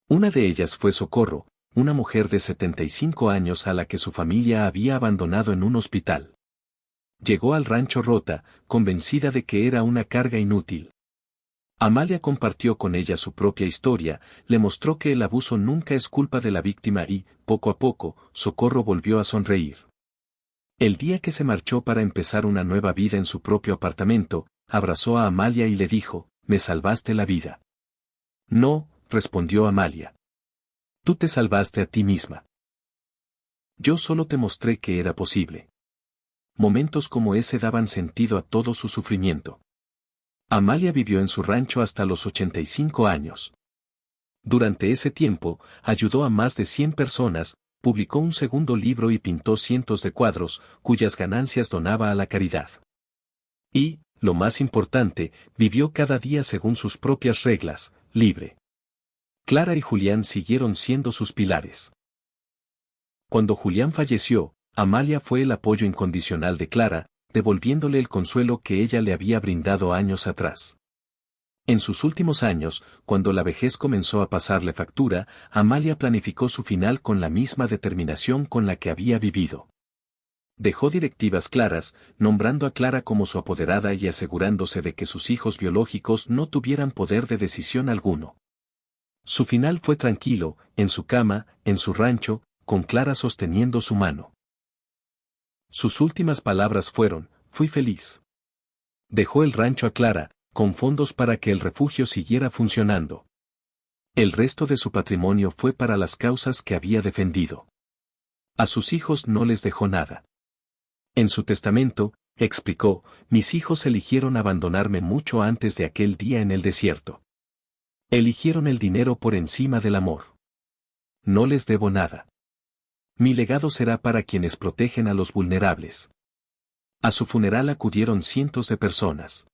Una de ellas fue Socorro, una mujer de 75 años a la que su familia había abandonado en un hospital. Llegó al rancho rota, convencida de que era una carga inútil. Amalia compartió con ella su propia historia, le mostró que el abuso nunca es culpa de la víctima y, poco a poco, Socorro volvió a sonreír. El día que se marchó para empezar una nueva vida en su propio apartamento, abrazó a Amalia y le dijo, «Me salvaste la vida». «No», respondió Amalia. «Tú te salvaste a ti misma. Yo solo te mostré que era posible». Momentos como ese daban sentido a todo su sufrimiento. Amalia vivió en su rancho hasta los 85 años. Durante ese tiempo, ayudó a más de 100 personas, publicó un segundo libro y pintó cientos de cuadros, cuyas ganancias donaba a la caridad. Y, lo más importante, vivió cada día según sus propias reglas, libre. Clara y Julián siguieron siendo sus pilares. Cuando Julián falleció, Amalia fue el apoyo incondicional de Clara, devolviéndole el consuelo que ella le había brindado años atrás. En sus últimos años, cuando la vejez comenzó a pasarle factura, Amalia planificó su final con la misma determinación con la que había vivido. Dejó directivas claras, nombrando a Clara como su apoderada y asegurándose de que sus hijos biológicos no tuvieran poder de decisión alguno. Su final fue tranquilo, en su cama, en su rancho, con Clara sosteniendo su mano. Sus últimas palabras fueron, «Fui feliz». Dejó el rancho a Clara, con fondos para que el refugio siguiera funcionando. El resto de su patrimonio fue para las causas que había defendido. A sus hijos no les dejó nada. En su testamento, explicó, «Mis hijos eligieron abandonarme mucho antes de aquel día en el desierto. Eligieron el dinero por encima del amor. No les debo nada. Mi legado será para quienes protegen a los vulnerables». A su funeral acudieron cientos de personas.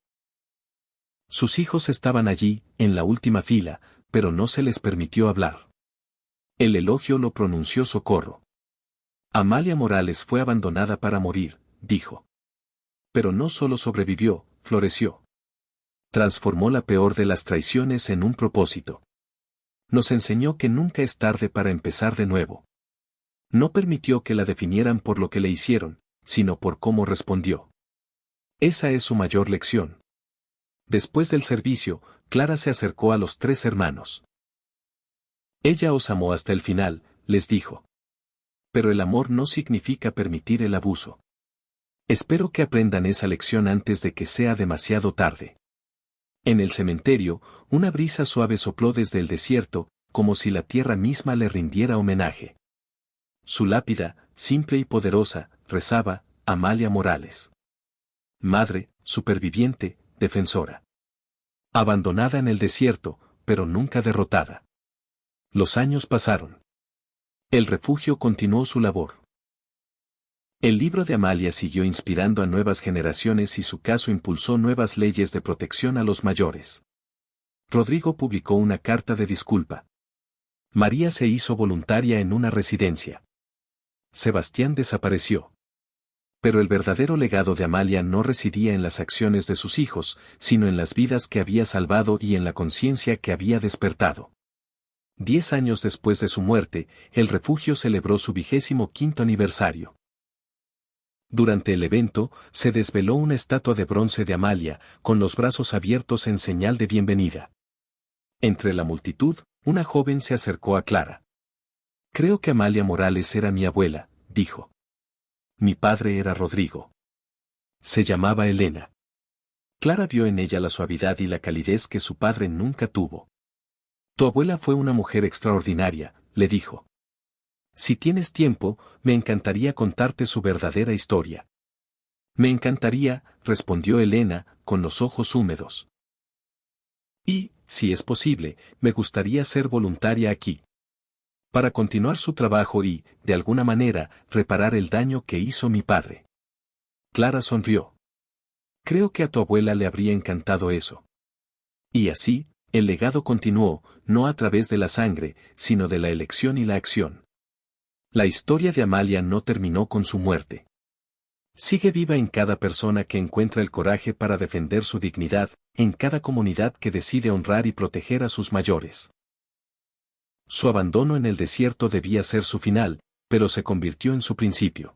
Sus hijos estaban allí, en la última fila, pero no se les permitió hablar. El elogio lo pronunció Socorro. «Amalia Morales fue abandonada para morir», dijo. Pero no solo sobrevivió, floreció. Transformó la peor de las traiciones en un propósito. Nos enseñó que nunca es tarde para empezar de nuevo. No permitió que la definieran por lo que le hicieron, sino por cómo respondió. Esa es su mayor lección. Después del servicio, Clara se acercó a los 3 hermanos. Ella os amó hasta el final, les dijo. Pero el amor no significa permitir el abuso. Espero que aprendan esa lección antes de que sea demasiado tarde. En el cementerio, una brisa suave sopló desde el desierto, como si la tierra misma le rindiera homenaje. Su lápida, simple y poderosa, rezaba, Amalia Morales. Madre, superviviente, defensora. Abandonada en el desierto, pero nunca derrotada. Los años pasaron. El refugio continuó su labor. El libro de Amalia siguió inspirando a nuevas generaciones y su caso impulsó nuevas leyes de protección a los mayores. Rodrigo publicó una carta de disculpa. María se hizo voluntaria en una residencia. Sebastián desapareció. Pero el verdadero legado de Amalia no residía en las acciones de sus hijos, sino en las vidas que había salvado y en la conciencia que había despertado. 10 años después de su muerte, el refugio celebró su 25º aniversario. Durante el evento, se desveló una estatua de bronce de Amalia, con los brazos abiertos en señal de bienvenida. Entre la multitud, una joven se acercó a Clara. Creo que Amalia Morales era mi abuela, dijo. Mi padre era Rodrigo. Se llamaba Elena. Clara vio en ella la suavidad y la calidez que su padre nunca tuvo. Tu abuela fue una mujer extraordinaria, le dijo. Si tienes tiempo, me encantaría contarte su verdadera historia. Me encantaría, respondió Elena, con los ojos húmedos. Y, si es posible, me gustaría ser voluntaria aquí. Para continuar su trabajo y, de alguna manera, reparar el daño que hizo mi padre. Clara sonrió. Creo que a tu abuela le habría encantado eso. Y así, el legado continuó, no a través de la sangre, sino de la elección y la acción. La historia de Amalia no terminó con su muerte. Sigue viva en cada persona que encuentra el coraje para defender su dignidad, en cada comunidad que decide honrar y proteger a sus mayores. Su abandono en el desierto debía ser su final, pero se convirtió en su principio.